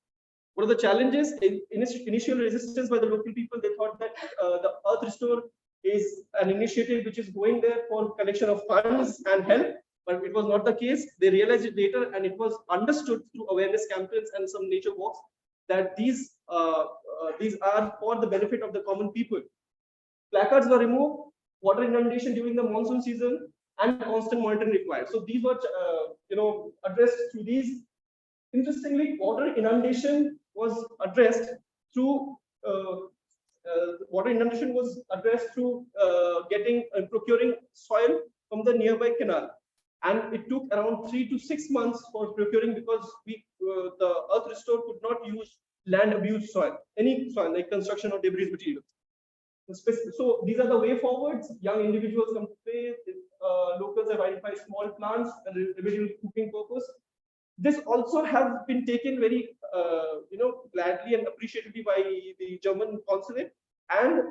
What are the challenges? Initial resistance by the local people. They thought that the Earth Restore is an initiative which is going there for collection of funds and help, but it was not the case. They realized it later, and it was understood through awareness campaigns and some nature walks that these are for the benefit of the common people. Placards were removed, water inundation during the monsoon season, and constant monitoring required. So these were, addressed through these. Interestingly, water inundation was addressed through procuring soil from the nearby canal, and it took around 3 to 6 months for procuring, because the Earth Restore could not use land abuse soil, any soil like construction or debris materials. So these are the way forwards. Young individuals come to play. Locals have identified small plants and remedial cooking purpose. This also has been taken very, gladly and appreciatively by the German consulate and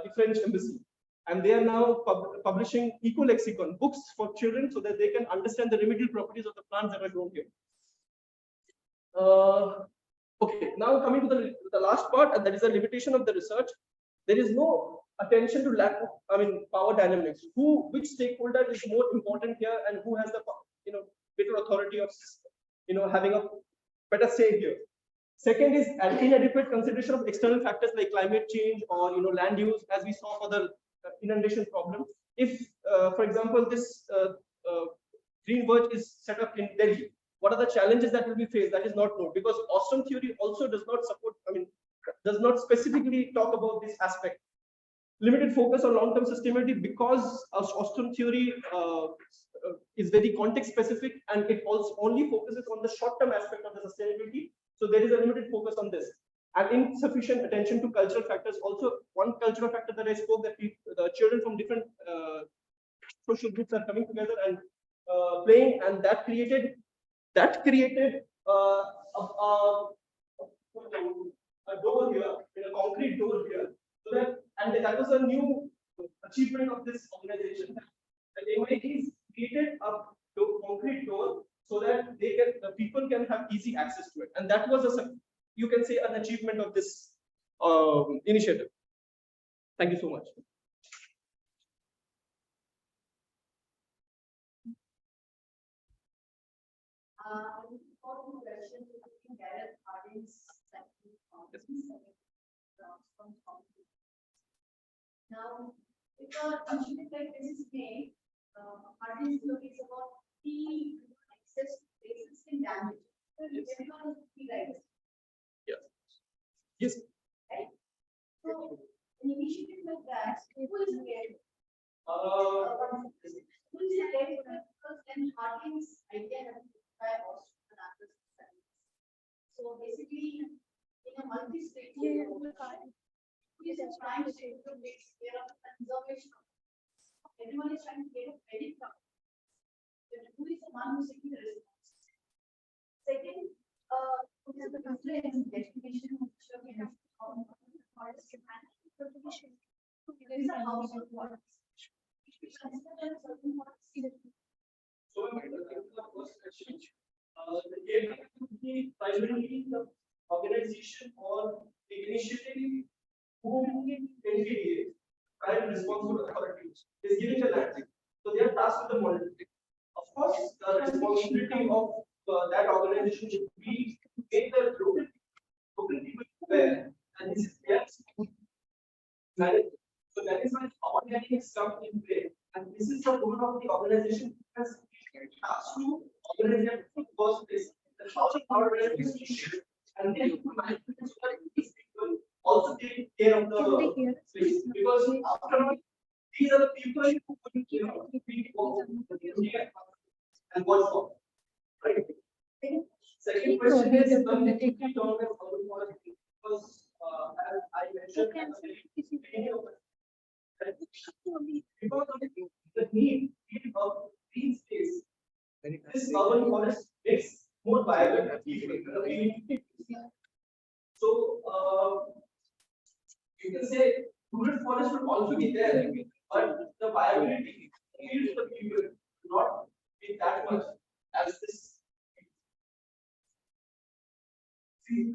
the French embassy. And they are now publishing eco-lexicon books for children so that they can understand the remedial properties of the plants that are grown here. Okay, now coming to the last part, and that is the limitation of the research. There is no attention to lack of, power dynamics. Which stakeholder is more important here, and who has the, better authority of, having a better say here. Second is an inadequate consideration of external factors like climate change or land use, as we saw for the inundation problem. If, for example, this green verge is set up in Delhi, what are the challenges that will be faced? That is not known, because Ostrom theory also does not support, does not specifically talk about this aspect. Limited focus on long-term sustainability, because Ostrom theory is very context specific, and it also only focuses on the short-term aspect of the sustainability. So there is a limited focus on this, and insufficient attention to cultural factors. Also, one cultural factor that I spoke, that the children from different social groups are coming together and playing, and that created a door here, a concrete door here, so that was a new achievement of this organization. And MITs created a concrete door so that the people can have easy access to it, and that was you can say an achievement of this initiative. Thank you so much. Now, if a instrument like this is made, Hardin's theory is about the excess basis in damage. Everyone is free riders. Yes. Yes. Right? So, an initiative like that, who is scared? Who is scared? Because then Hardin's idea has been by Austin and others. So basically, in a multi-state, who is trying to take care of conservation. Everyone is trying to get a credit from it. But who is the one who's taking the responsibility? Second, who is the influence education, which we have to how artists can handle contribution. There is a household policy. So, the first question, the primarily the organization or the initiative whom NVDA, private responsible authorities, is giving the land. So they are tasked with the monitoring. Of course, the responsibility of that organization should be to make the local people aware, and this is their management. So that is why organics come in play, and this is the role of the organization has tasked to organize their first place. The housing organization and then management so that these people also take care of the space, because after all, these are the people who will and watch for. Right. Second question is because as I mentioned because of the need of green space, this urban forest makes more viable. So you can say rural forest will also be there, but the viability is the people not be that much as this. See,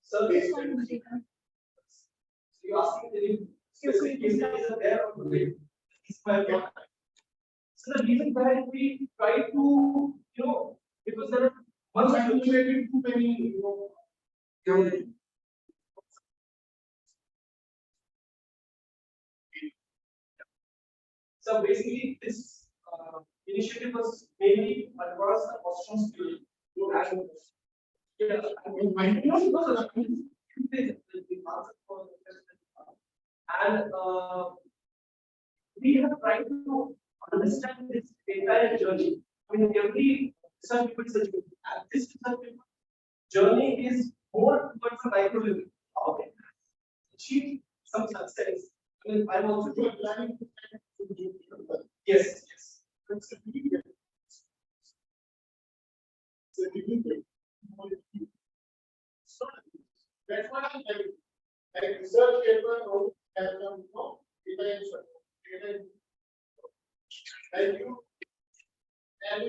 so basically, you asking the specific cases are there or not? So the reason why we try to, because there are once accumulated too many, so basically this initiative was mainly advance the customs theory. And yeah, I mean, my and we have tried to understand this entire journey. I mean, every research paper is a journey. And this research paper journey is more towards the micro level. How can we achieve some success? I mean, I'm also planning to do. Yes, yes. It's a big so that's why like research paper has come from data like you and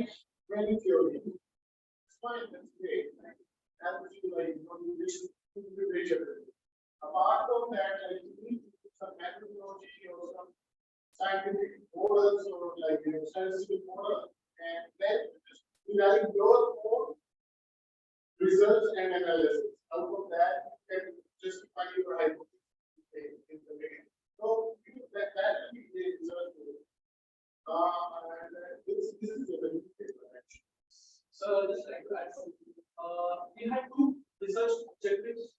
many theory. It's fine, that's great. And you like this apart from that, like you need some methodology or some scientific models or like statistical model, and then you like your own research and analysis. Out of that, you can justify your hypothesis in the beginning. So that will be the research. And this is a very good paper actually. So just like to add something, we had two research objectives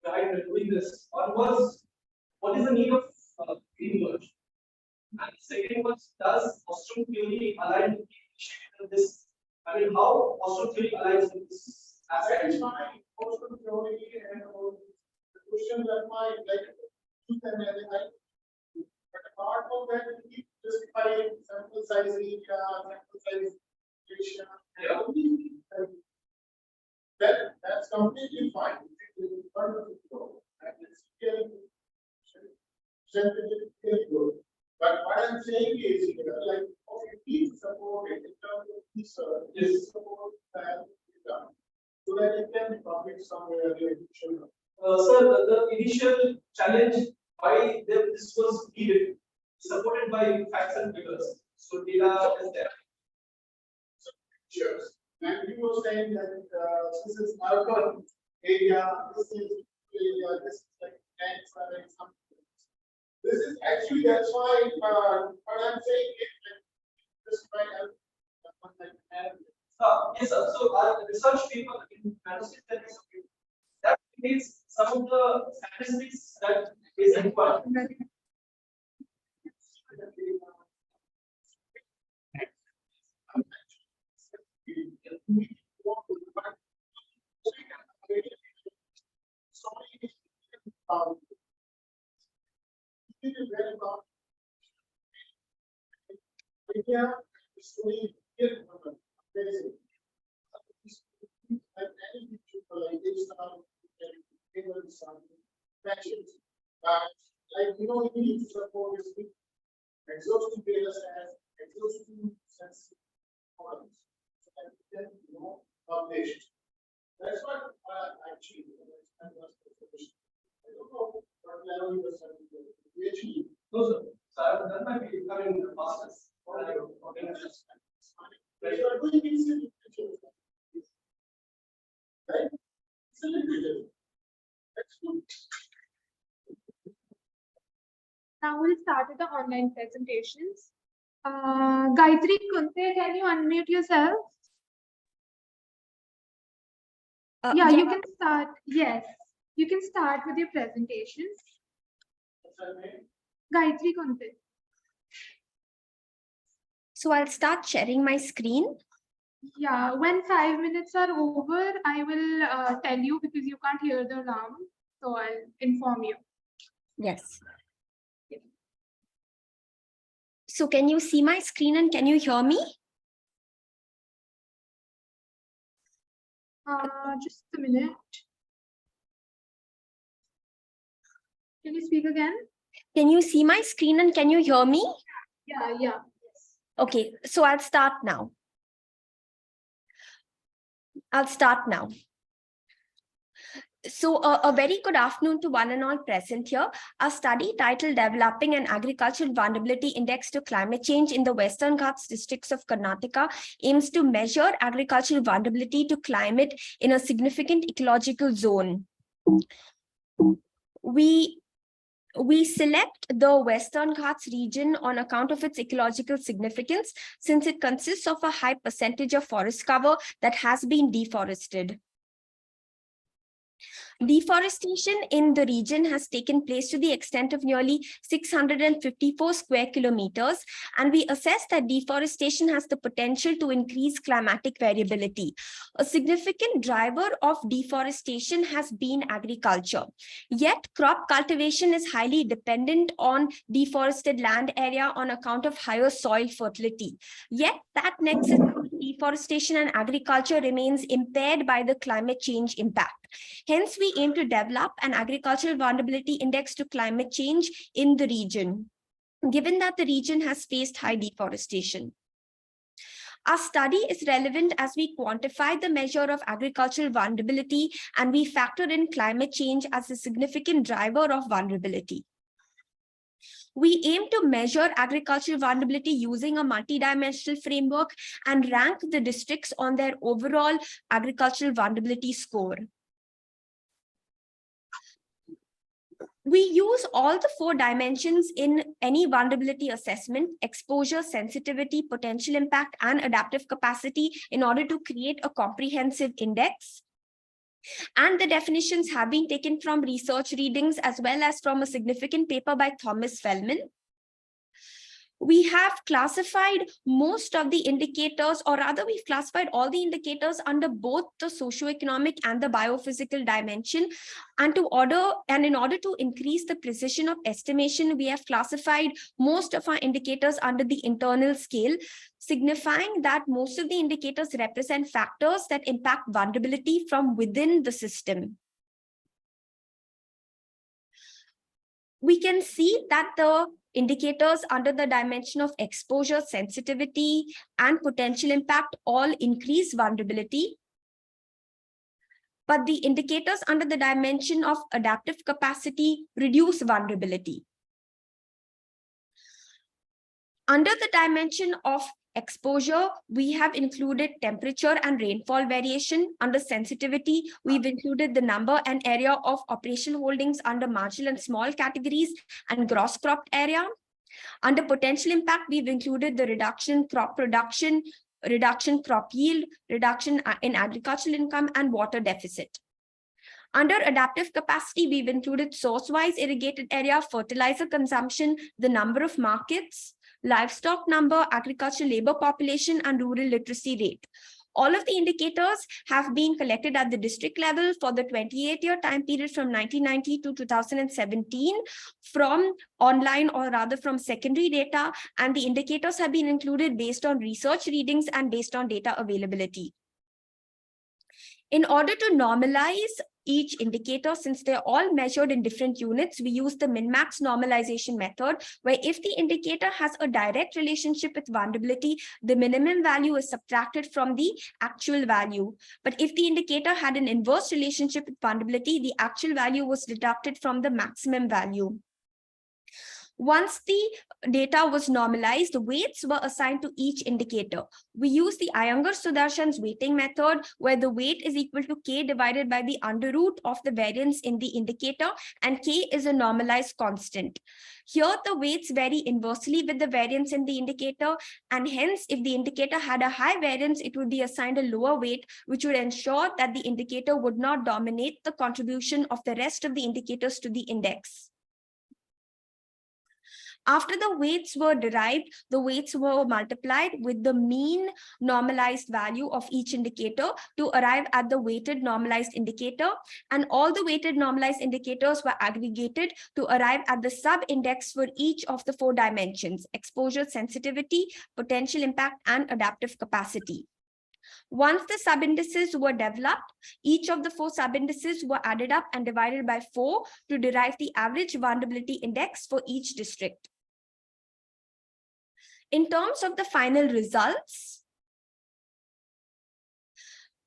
behind doing this. One was what is the need of green merge, and the second was does Ostrom theory align with the initiative in this? I mean, how Ostrom theory aligns with this aspect? That's fine. Most of the theory and the question that might like you can analyze. But apart from that, you keep justifying sample size area, sample size ratio. Yeah. That's completely fine. It's wonderful. And it's really good. But what I'm saying is, like, okay, please support it in terms of research, Yes. support that done, so that it can be published somewhere. Sir, the initial challenge why this was needed, supported by facts and figures. So data is there. Sure. And you were saying that this is urban area, this is area, this is like tanks and something. This is actually that's why what I'm saying is that this might have Yes, sir. So our research paper in manuscript that means some of the statistics that is required. Like you need to support this exhaustive data sets, exhaustive sense models, so that you can published. That's what actually I don't know what level you are studying. PhD. No, sir. So that might be becoming the fastest. But you are doing this in literature. Right? It's a literature. That's good. Now we'll start with the online presentations. Gayatri Kunte, can you unmute yourself? Yeah, you can start. Yes, you can start with your presentations. What's her name? Gayatri Kunte. So I'll start sharing my screen. Yeah, when 5 minutes are over, I will tell you because you can't hear the alarm. So I'll inform you. Yes. So can you see my screen and can you hear me? Just a minute. Can you speak again? Can you see my screen and can you hear me? Yeah, yeah. Okay, so I'll start now. So a very good afternoon to one and all present here. A study titled Developing an Agricultural Vulnerability Index to Climate Change in the Western Ghats districts of Karnataka aims to measure agricultural vulnerability to climate in a significant ecological zone. We We select the Western Ghats region on account of its ecological significance, since it consists of a high percentage of forest cover that has been deforested. Deforestation in the region has taken place to the extent of nearly 654 square kilometers, and we assess that deforestation has the potential to increase climatic variability. A significant driver of deforestation has been agriculture. Yet, crop cultivation is highly dependent on deforested land area on account of higher soil fertility. Yet, that nexus between deforestation and agriculture remains impaired by the climate change impact. Hence, we aim to develop an agricultural vulnerability index to climate change in the region, given that the region has faced high deforestation. Our study is relevant as we quantify the measure of agricultural vulnerability and we factor in climate change as a significant driver of vulnerability. We aim to measure agricultural vulnerability using a multidimensional framework and rank the districts on their overall agricultural vulnerability score. We use all the 4 dimensions in any vulnerability assessment: exposure, sensitivity, potential impact, and adaptive capacity in order to create a comprehensive index. And the definitions have been taken from research readings as well as from a significant paper by Thomas Fellman. We have classified most of the indicators, or rather we've classified all the indicators under both the socioeconomic and the biophysical dimension. And in order to increase the precision of estimation, we have classified most of our indicators under the internal scale, signifying that most of the indicators represent factors that impact vulnerability from within the system. We can see that the indicators under the dimension of exposure, sensitivity, and potential impact all increase vulnerability. But the indicators under the dimension of adaptive capacity reduce vulnerability. Under the dimension of exposure, we have included temperature and rainfall variation. Under sensitivity, we've included the number and area of operation holdings under marginal and small categories and gross cropped area. Under potential impact, we've included the reduction crop production, reduction crop yield, reduction in agricultural income, and water deficit. Under adaptive capacity, we've included source-wise irrigated area, fertilizer consumption, the number of markets, livestock number, agricultural labor population, and rural literacy rate. All of the indicators have been collected at the district level for the 28-year time period from 1990 to 2017 from online, or rather from secondary data, and the indicators have been included based on research readings and based on data availability. In order to normalize each indicator, since they're all measured in different units, we use the min-max normalization method, where if the indicator has a direct relationship with vulnerability, the minimum value is subtracted from the actual value. But if the indicator had an inverse relationship with vulnerability, the actual value was deducted from the maximum value. Once the data was normalized, weights were assigned to each indicator. We use the Iyengar-Sudarshan's weighting method, where the weight is equal to K divided by the under root of the variance in the indicator, and K is a normalized constant. Here, the weights vary inversely with the variance in the indicator, and hence, if the indicator had a high variance, it would be assigned a lower weight, which would ensure that the indicator would not dominate the contribution of the rest of the indicators to the index. After the weights were derived, the weights were multiplied with the mean normalized value of each indicator to arrive at the weighted normalized indicator, and all the weighted normalized indicators were aggregated to arrive at the sub-index for each of the 4 dimensions: exposure, sensitivity, potential impact, and adaptive capacity. Once the sub-indices were developed, each of the 4 sub-indices were added up and divided by 4 to derive the average vulnerability index for each district. In terms of the final results,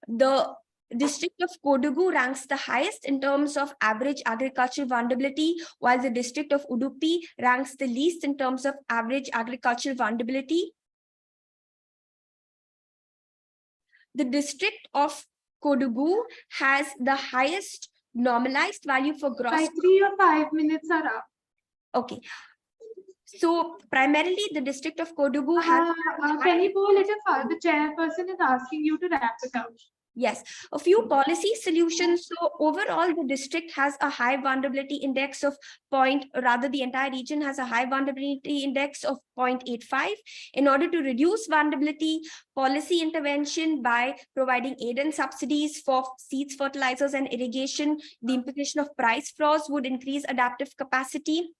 the district of Kodagu ranks the highest in terms of average agricultural vulnerability, while the district of Udupi ranks the least in terms of average agricultural vulnerability. The district of Kodagu has the highest normalized value for gross. 3 or 5 minutes are up. Okay. So primarily the district of Kodagu has, Can you go a little further? The chairperson is asking you to wrap it up. yes, a few policy solutions. So overall, the district has a high vulnerability index of the entire region has a high vulnerability index of 0.85. In order to reduce vulnerability, policy intervention by providing aid and subsidies for seeds, fertilizers, and irrigation, the imposition of price floors would increase adaptive capacity.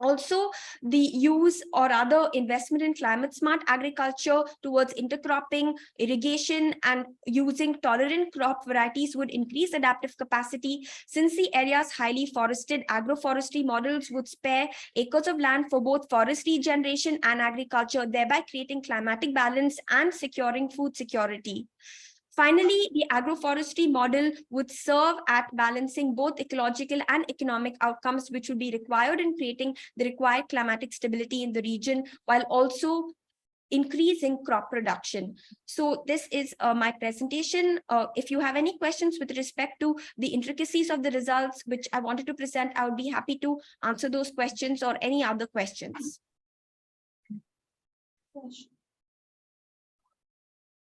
Also, the use or other investment in climate smart agriculture towards intercropping, irrigation, and using tolerant crop varieties would increase adaptive capacity. Since the area is highly forested, agroforestry models would spare acres of land for both forest regeneration and agriculture, thereby creating climatic balance and securing food security. Finally, the agroforestry model would serve at balancing both ecological and economic outcomes, which would be required in creating the required climatic stability in the region, while also increasing crop production. So this is my presentation. If you have any questions with respect to the intricacies of the results, which I wanted to present, I would be happy to answer those questions or any other questions.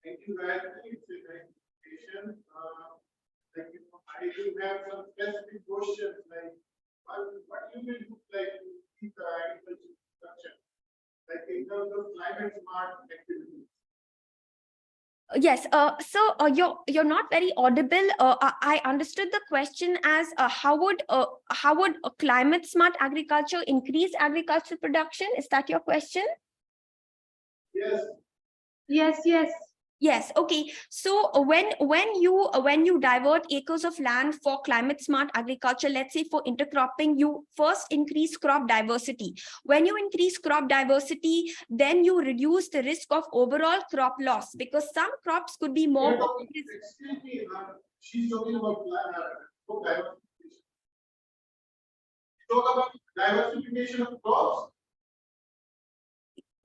Thank you very much. It's a great presentation. I do have some specific questions like what you will do like to keep the agriculture production, like in terms of climate smart activities. Yes, so you're not very audible. I understood the question as how would a climate smart agriculture increase agricultural production? Is that your question? Yes. Yes. Yes. Okay. So when you divert acres of land for climate smart agriculture, let's say for intercropping, you first increase crop diversity. When you increase crop diversity, then you reduce the risk of overall crop loss, because some crops could be more. Excuse me, she's talking about crop diversification. Talk about diversification of crops.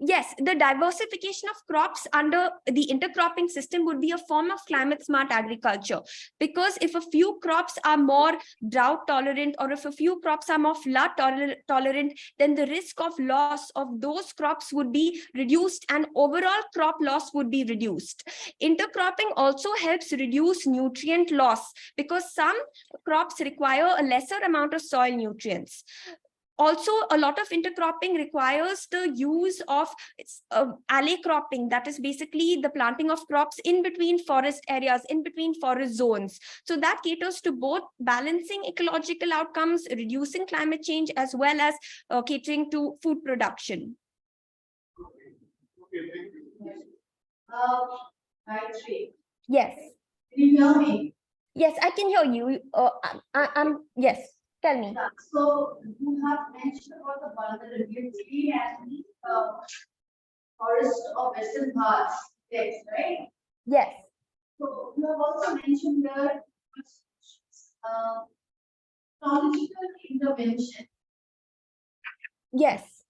Yes, the diversification of crops under the intercropping system would be a form of climate smart agriculture, because if a few crops are more drought tolerant, or if a few crops are more flood tolerant, then the risk of loss of those crops would be reduced and overall crop loss would be reduced. Intercropping also helps reduce nutrient loss, because some crops require a lesser amount of soil nutrients. Also, a lot of intercropping requires the use of alley cropping, that is basically the planting of crops in between forest areas, in between forest zones. So that caters to both balancing ecological outcomes, reducing climate change, as well as catering to food production. Okay, thank you. Gayatri, Yes. can you hear me? Yes, I can hear you. Yes, tell me. So you have mentioned about the vulnerability and the forest of Western Ghats, yes, right? Yes. So you have also mentioned here technological intervention. Yes.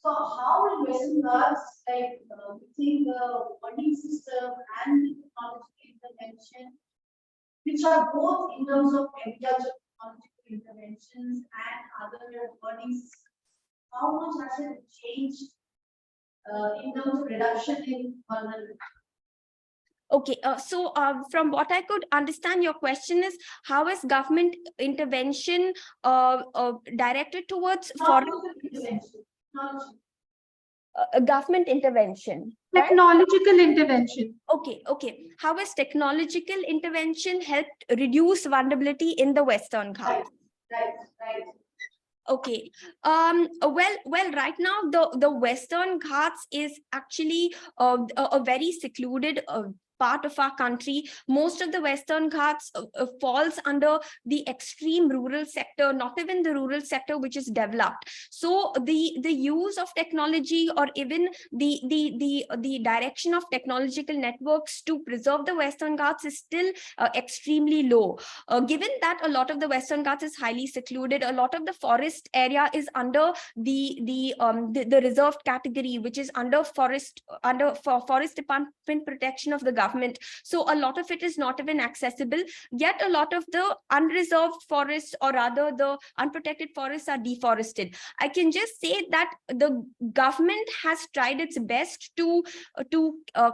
So how will Western Ghats like within the funding system and the technological intervention, which are both in terms of agricultural technological interventions and other earnings, how much has it changed in terms of reduction in vulnerability? Okay, so from what I could understand, your question is how is government intervention directed towards foreign Intervention. government intervention? Right? Technological intervention. Okay. How has technological intervention helped reduce vulnerability in the Western Ghats? Right. Okay. Well, right now the Western Ghats is actually a very secluded part of our country. Most of the Western Ghats falls under the extreme rural sector, not even the rural sector which is developed. So the use of technology, or even the direction of technological networks to preserve the Western Ghats is still extremely low. Given that a lot of the Western Ghats is highly secluded, a lot of the forest area is under the reserved category, which is under forest department protection of the government. government. So a lot of it is not even accessible. Yet a lot of the unreserved forests, or rather the unprotected forests, are deforested. I can just say that the government has tried its best to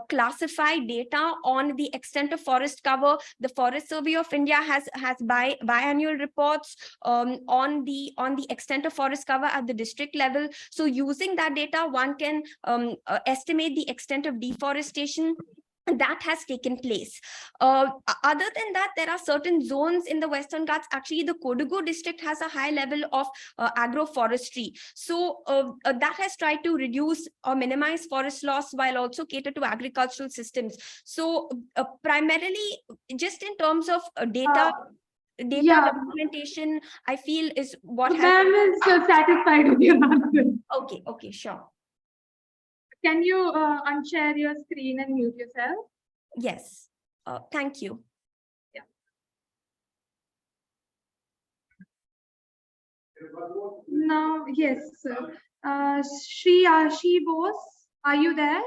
classify data on the extent of forest cover. The Forest Survey of India has biannual reports on the extent of forest cover at the district level. So using that data, one can estimate the extent of deforestation that has taken place. Other than that, there are certain zones in the Western Ghats. Actually, the Kodagu district has a high level of agroforestry. So that has tried to reduce or minimize forest loss while also cater to agricultural systems. So primarily, just in terms of data Yeah, documentation, I feel is what has. ma'am is satisfied with your answer. Okay, sure. Can you unshare your screen and mute yourself? Yes. Thank you. Now, yes, sir. Shri Bose, are you there?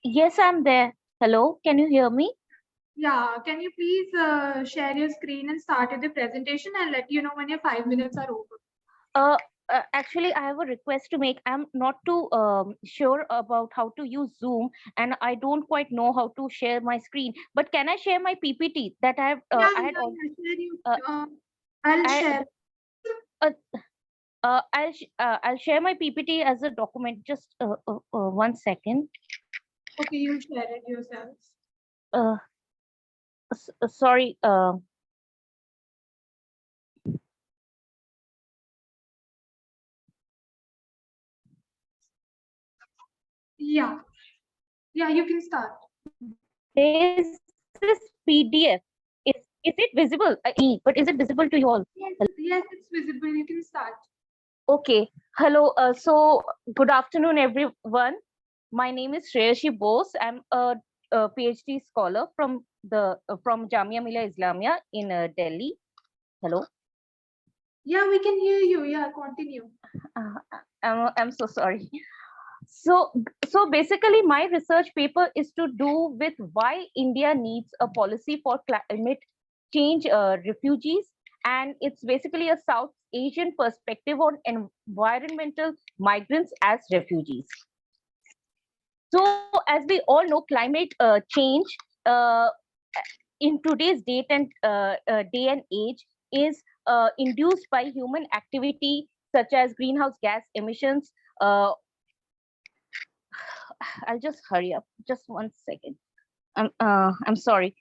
Yes, I'm there. Hello, can you hear me? Yeah, can you please share your screen and start with the presentation and let you know when your 5 minutes are over? Actually, I have a request to make. I'm not too sure about how to use Zoom, and I don't quite know how to share my screen. But can I share my PPT that I have? I had all. Share you. Uh, I'll I share. I'll share my PPT as a document. Just 1 second. Okay, you share it yourself. Sorry. Yeah, you can start. There's this PDF. Is it visible? But is it visible to you all? Yes, it's visible. You can start. Okay. Hello. So good afternoon, everyone. My name is Shreyashi Bose. I'm a PhD scholar from Jamia Millia Islamia in Delhi. Hello. Yeah, we can hear you. Yeah, continue. I'm so sorry. So basically, my research paper is to do with why India needs a policy for climate change refugees, and it's basically a South Asian perspective on environmental migrants as refugees. So, as we all know, climate change in today's day and age is induced by human activity such as greenhouse gas emissions. I'll just hurry up. Just 1 second. I'm sorry.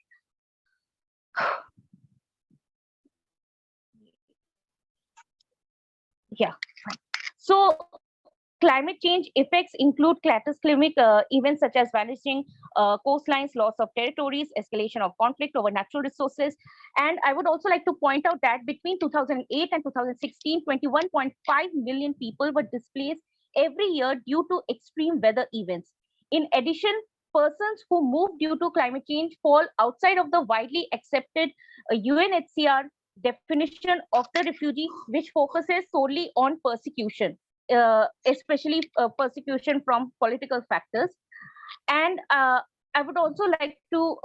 Yeah. So climate change effects include cataclysmic events such as vanishing coastlines, loss of territories, escalation of conflict over natural resources. And I would also like to point out that between 2008 and 2016, 21.5 million people were displaced every year due to extreme weather events. In addition, persons who move due to climate change fall outside of the widely accepted UNHCR definition of the refugee, which focuses solely on persecution. Especially persecution from political factors. And I would also like to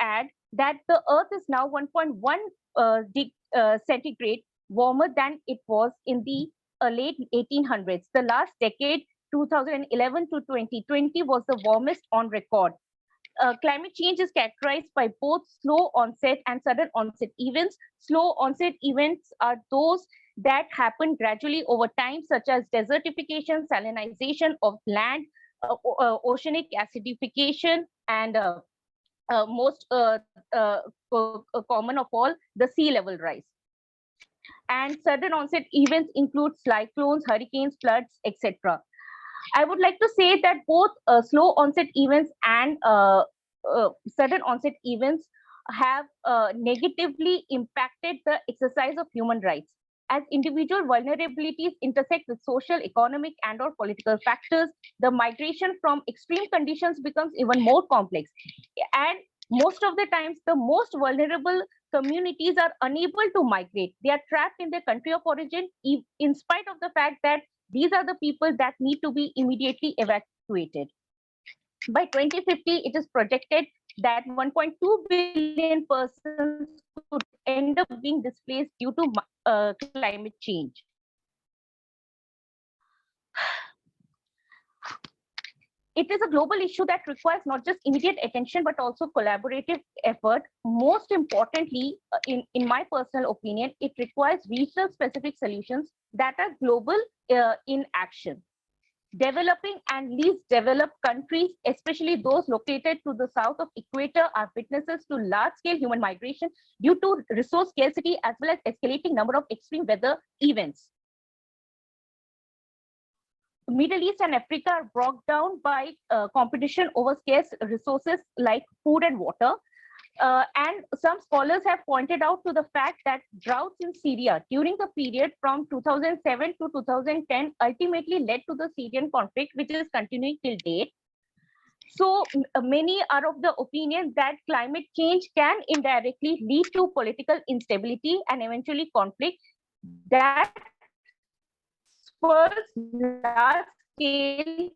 add that the Earth is now 1.1 centigrade warmer than it was in the late 1800s. The last decade, 2011 to 2020, was the warmest on record. Climate change is characterized by both slow onset and sudden onset events. Slow onset events are those that happen gradually over time, such as desertification, salinization of land, oceanic acidification, and most common of all, the sea level rise. And sudden onset events include cyclones, hurricanes, floods, etc. I would like to say that both slow onset events and sudden onset events have negatively impacted the exercise of human rights. As individual vulnerabilities intersect with social, economic, and/or political factors, the migration from extreme conditions becomes even more complex. And most of the times, the most vulnerable communities are unable to migrate. They are trapped in their country of origin, in spite of the fact that these are the people that need to be immediately evacuated. By 2050, it is projected that 1.2 billion persons could end up being displaced due to climate change. It is a global issue that requires not just immediate attention, but also collaborative effort. Most importantly, in my personal opinion, it requires regional-specific solutions that are global in action. Developing and least developed countries, especially those located to the south of equator, are witnesses to large-scale human migration due to resource scarcity as well as escalating number of extreme weather events. Middle East and Africa are brought down by competition over scarce resources like food and water. And some scholars have pointed out to the fact that droughts in Syria during the period from 2007 to 2010 ultimately led to the Syrian conflict, which is continuing till date. So many are of the opinion that climate change can indirectly lead to political instability and eventually conflict that spurs large-scale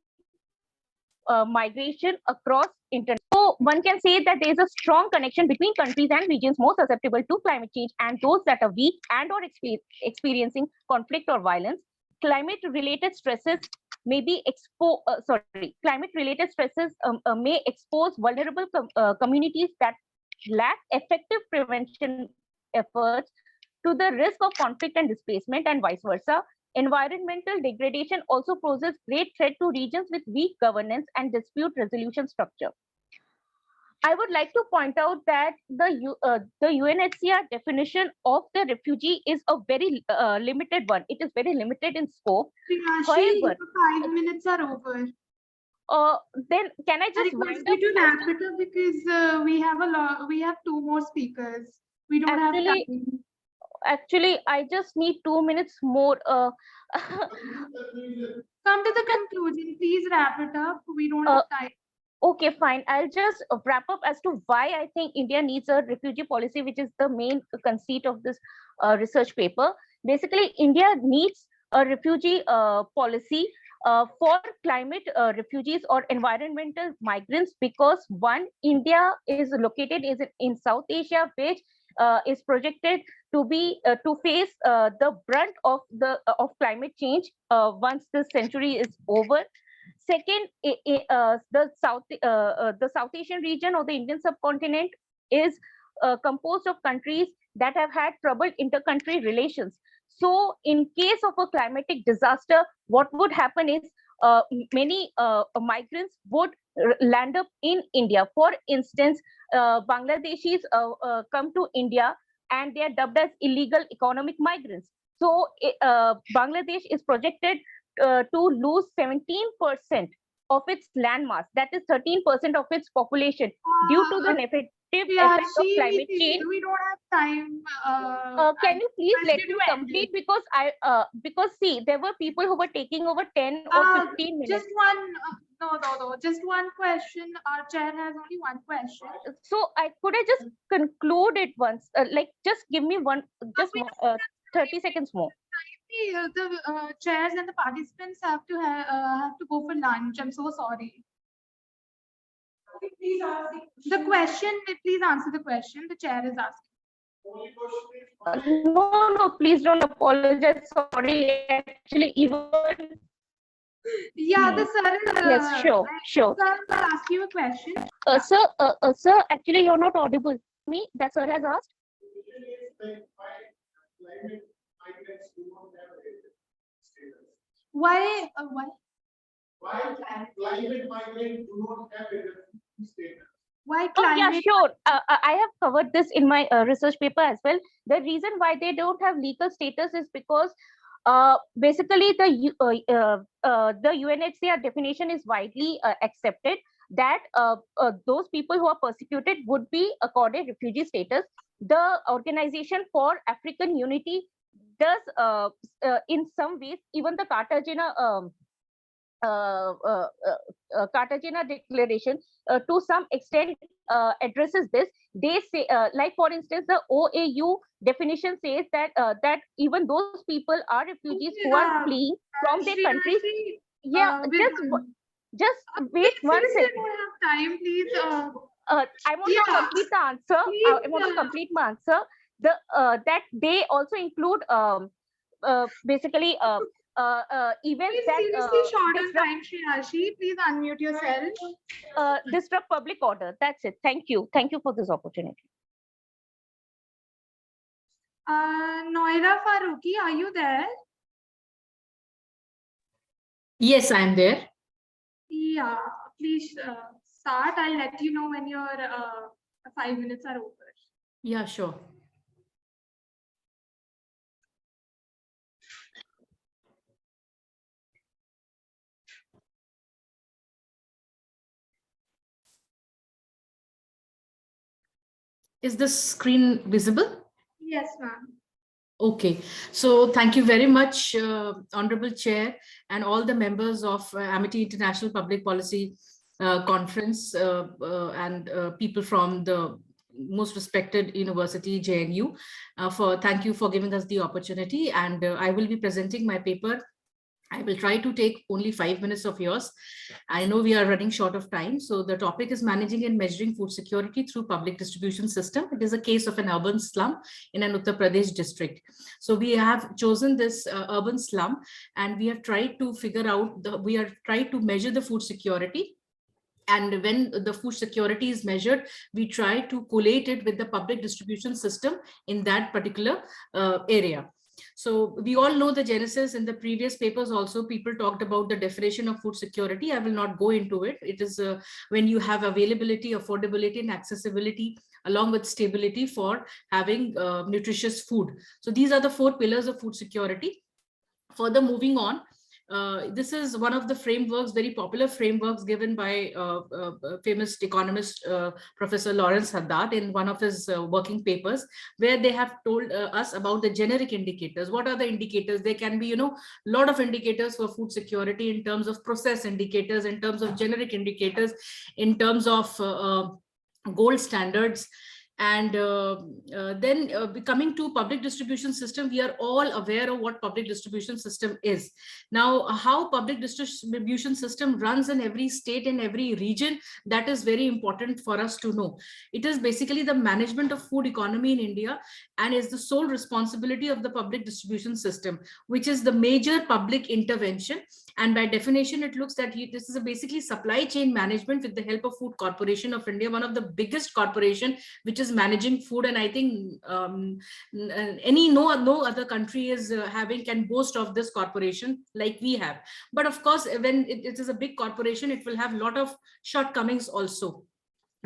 migration across internet. So one can say that there is a strong connection between countries and regions more susceptible to climate change and those that are weak and or experiencing conflict or violence. Climate-related stresses may be climate-related stresses may expose vulnerable communities that lack effective prevention efforts to the risk of conflict and displacement, and vice versa. Environmental degradation also poses great threat to regions with weak governance and dispute resolution structure. I would like to point out that the UNHCR definition of the refugee is a very limited one. It is very limited in scope. However, 5 minutes are over. Then can I I just request wind you up? to wrap it up because we have a lot. We have 2 more speakers. We don't have time. Actually, I just need 2 minutes more. Come to the conclusion. Please wrap it up. We don't have time. Okay, fine. I'll just wrap up as to why I think India needs a refugee policy, which is the main conceit of this research paper. Basically, India needs a refugee policy for climate refugees or environmental migrants because one, India is located in South Asia, which is projected to be to face the brunt of climate change once this century is over. Second, the South Asian region or the Indian subcontinent is composed of countries that have had troubled inter-country relations. So in case of a climatic disaster, what would happen is many migrants would land up in India. For instance, Bangladeshis come to India and they are dubbed as illegal economic migrants. So Bangladesh is projected to lose 17% of its landmass, that is 13% of its population, due to the negative effect of climate change. We don't have time. Can you please let me complete? Because because see, there were people who were taking over 10 or 15 minutes. Just one, no. Just one question. Our chair has only one question. So could I just conclude it once? Like, just give me 30 seconds more. The chairs and the participants have to go for lunch. I'm so sorry. Please ask The question, please answer the question. The chair is asking. No, please don't apologize. Sorry, actually, even. Yeah, the sir is. Yes, sure. Sir, I'll ask you a question. Sir, actually, you're not audible. Me, that sir has asked. Why? Why climate migrants do not have a refugee status? Why Oh, yeah, climate? sure. I have covered this in my research paper as well. The reason why they don't have legal status is because basically the UNHCR definition is widely accepted that those people who are persecuted would be accorded refugee status. The Organization for African Unity does in some ways, even the Cartagena Declaration to some extent addresses this. They say, like for instance, the OAU definition says that that even those people are refugees who are fleeing from their countries. Yeah, just wait one second. second. We don't have time, please. I want to Yeah. complete the answer. Please, I want to complete my answer. That they also include basically events please that seriously short on disrupt time, Shreyashi. Please unmute yourself. disrupt public order. That's it. Thank you. Thank you for this opportunity. Noira Faruqi, are you there? Yes, I'm there. Yeah, please start. I'll let you know when your 5 minutes are over. Yeah, sure. Is the screen visible? Yes, ma'am. Okay, so thank you very much, Honorable Chair, and all the members of Amity International Public Policy Conference and people from the most respected university, JNU. Thank you for giving us the opportunity, and I will be presenting my paper. I will try to take only 5 minutes of yours. I know we are running short of time. So the topic is managing and measuring food security through public distribution system. It is a case of an urban slum in an Uttar Pradesh district. So we have chosen this urban slum, and we have tried to figure out, we are trying to measure the food security. And when the food security is measured, we try to collate it with the public distribution system in that particular area. So we all know the genesis. In the previous papers also, people talked about the definition of food security. I will not go into it. It is when you have availability, affordability, and accessibility, along with stability for having nutritious food. So these are the 4 pillars of food security. Further moving on, this is one of the frameworks, very popular frameworks given by famous economist, Professor Lawrence Haddad, in one of his working papers, where they have told us about the generic indicators. What are the indicators? There can be, a lot of indicators for food security in terms of process indicators, in terms of generic indicators, in terms of gold standards. And then coming to public distribution system, we are all aware of what public distribution system is. Now, how public distribution system runs in every state, in every region, that is very important for us to know. It is basically the management of food economy in India, and is the sole responsibility of the public distribution system, which is the major public intervention. And by definition, it looks that this is a basically supply chain management with the help of Food Corporation of India, one of the biggest corporation which is managing food. And I think no other country is can boast of this corporation like we have. But of course, when it is a big corporation, it will have a lot of shortcomings also.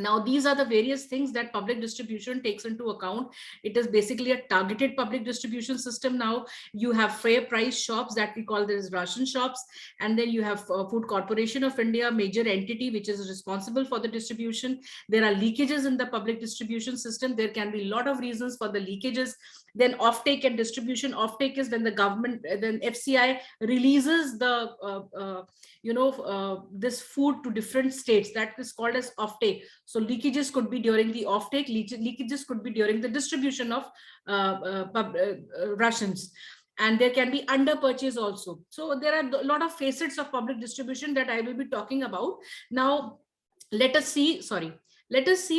Now, these are the various things that public distribution takes into account. It is basically a targeted public distribution system. Now, you have fair price shops that we call this ration shops. And then you have Food Corporation of India, major entity, which is responsible for the distribution. There are leakages in the public distribution system. There can be a lot of reasons for the leakages. Then offtake and distribution. Offtake is when the government, then FCI releases the, this food to different states. That is called as offtake. So leakages could be during the offtake, leakages could be during the distribution of rations. And there can be under purchase also. So there are a lot of facets of public distribution that I will be talking about. Now, let us see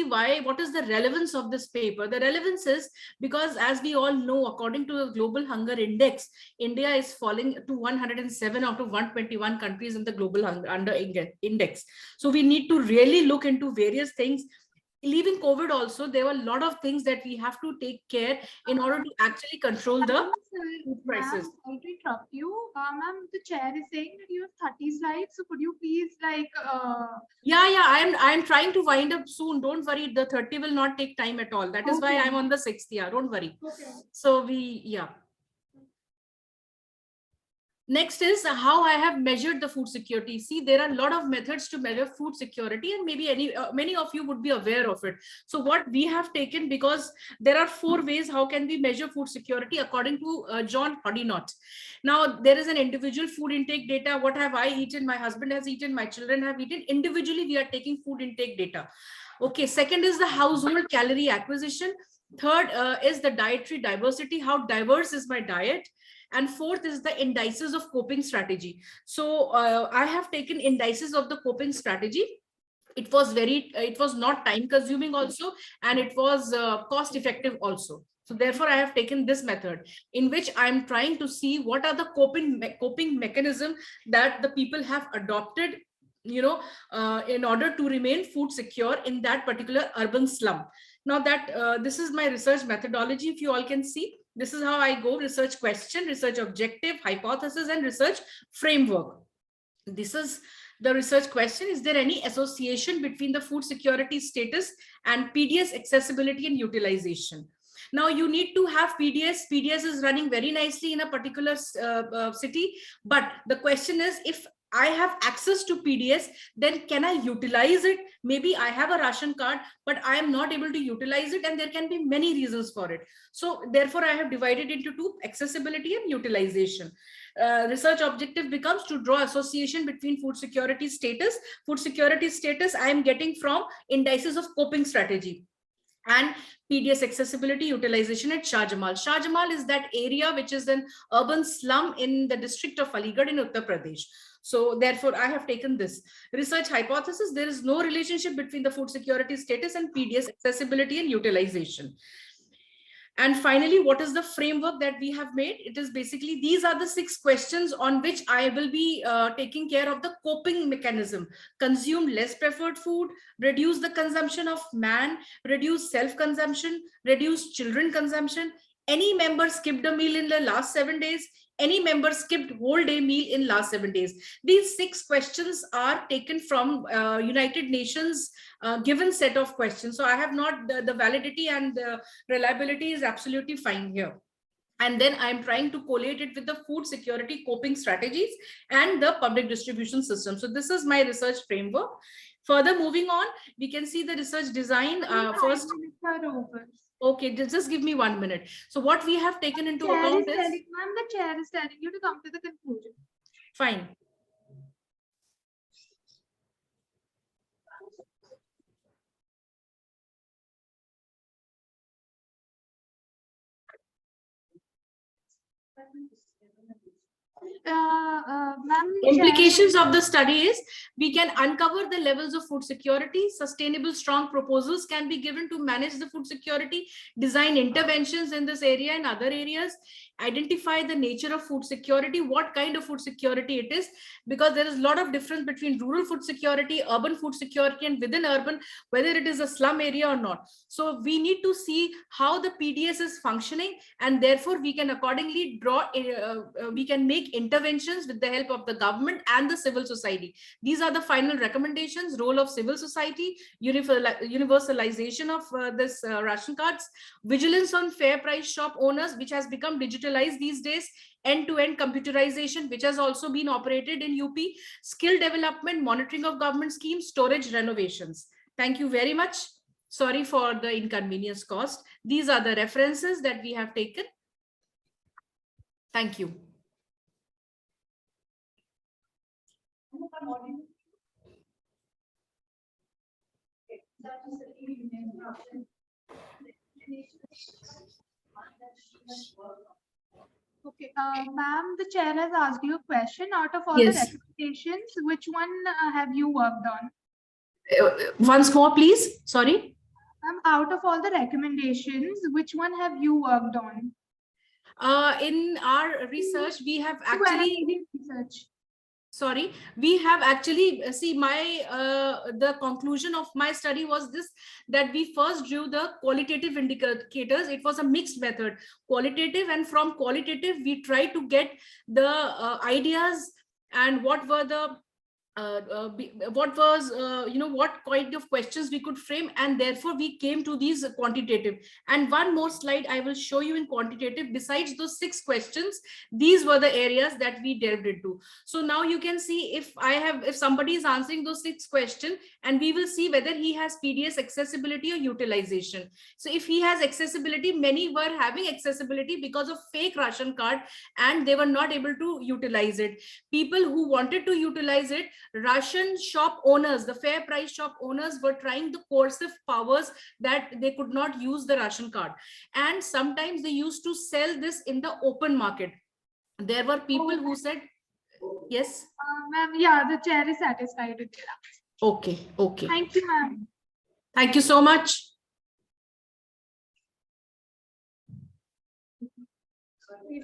what is the relevance of this paper. The relevance is because, as we all know, according to the Global Hunger Index, India is falling to 107 out of 121 countries in the Global Hunger Index. So we need to really look into various things. Leaving COVID also, there were a lot of things that we have to take care in order to actually control the food prices. Sorry to interrupt you. Ma'am, the chair is saying that you have 30 slides. So could you please Yeah, I'm trying to wind up soon. Don't worry, the 30 will not take time at all. That is why I'm on the 6th. Yeah, don't worry. Okay. So Next is how I have measured the food security. See, there are a lot of methods to measure food security, and maybe many of you would be aware of it. So what we have taken, because there are 4 ways how can we measure food security according to John Hodinot. Now, there is an individual food intake data. What have I eaten? My husband has eaten. My children have eaten. Individually, we are taking food intake data. Okay. Second is the household calorie acquisition. Third is the dietary diversity. How diverse is my diet? And fourth is the indices of coping strategy. So I have taken indices of the coping strategy. It was it was not time consuming also, and it was cost effective also. So therefore, I have taken this method in which I'm trying to see what are the coping mechanism that the people have adopted, in order to remain food secure in that particular urban slum. Now that this is my research methodology, if you all can see, this is how I go: research question, research objective, hypothesis, and research framework. This is the research question: is there any association between the food security status and PDS accessibility and utilization? Now you need to have PDS. PDS is running very nicely in a particular city, but the question is, if I have access to PDS, then can I utilize it? Maybe I have a ration card, but I am not able to utilize it, and there can be many reasons for it. So therefore, I have divided into two: accessibility and utilization. Research objective becomes to draw association between food security status. Food security status I am getting from indices of coping strategy, and PDS accessibility utilization at Shah Jamal. Shah Jamal is that area which is an urban slum in the district of Aligarh in Uttar Pradesh. So therefore, I have taken this. Research hypothesis: there is no relationship between the food security status and PDS accessibility and utilization. And finally, what is the framework that we have made? It is basically, these are the 6 questions on which I will be taking care of the coping mechanism. Consume less preferred food, reduce the consumption of man, reduce self-consumption, reduce children consumption. Any member skipped a meal in the last 7 days? Any member skipped whole day meal in last 7 days? These 6 questions are taken from United Nations given set of questions. So I have not the validity and the reliability is absolutely fine here. And then I'm trying to collate it with the food security coping strategies and the public distribution system. So this is my research framework. Further moving on, we can see the research design first. Okay, just give me 1 minute. So what we have taken into account is, ma'am, the chair is telling you to come to the conclusion. Fine. Implications of the study is, we can uncover the levels of food security. Sustainable, strong proposals can be given to manage the food security, design interventions in this area and other areas, identify the nature of food security, what kind of food security it is, because there is a lot of difference between rural food security, urban food security, and within urban, whether it is a slum area or not. So we need to see how the PDS is functioning, and therefore we can accordingly draw, we can make interventions with the help of the government and the civil society. These are the final recommendations: role of civil society, universalization of this ration cards, vigilance on fair price shop owners, which has become digitalized these days, end-to-end computerization, which has also been operated in UP, skill development, monitoring of government schemes, storage renovations. Thank you very much. Sorry for the inconvenience caused. These are the references that we have taken. Thank you. Okay, ma'am, the chair has asked you a question. Out of all Yes. the recommendations, which one have you worked on? Once more, please. Sorry. Out of all the recommendations, which one have you worked on? In our research, we have actually research. Sorry, we have actually see my the conclusion of my study was this, that we first drew the qualitative indicators. It was a mixed method, qualitative, and from qualitative we tried to get the ideas and what were the what was what kind of questions we could frame, and therefore we came to these quantitative. And one more slide I will show you in quantitative. Besides those 6 questions, these were the areas that we delved into. So now you can see, if somebody is answering those 6 questions, and we will see whether he has PDS accessibility or utilization. So if he has accessibility, many were having accessibility because of fake ration card and they were not able to utilize it. People who wanted to utilize it, Russian shop owners, the fair price shop owners, were trying the coercive powers that they could not use the ration card. And sometimes they used to sell this in the open market. There were people who said, yes. Ma'am, yeah, the chair is satisfied with that. Okay, okay. Thank you, ma'am. Thank you so much.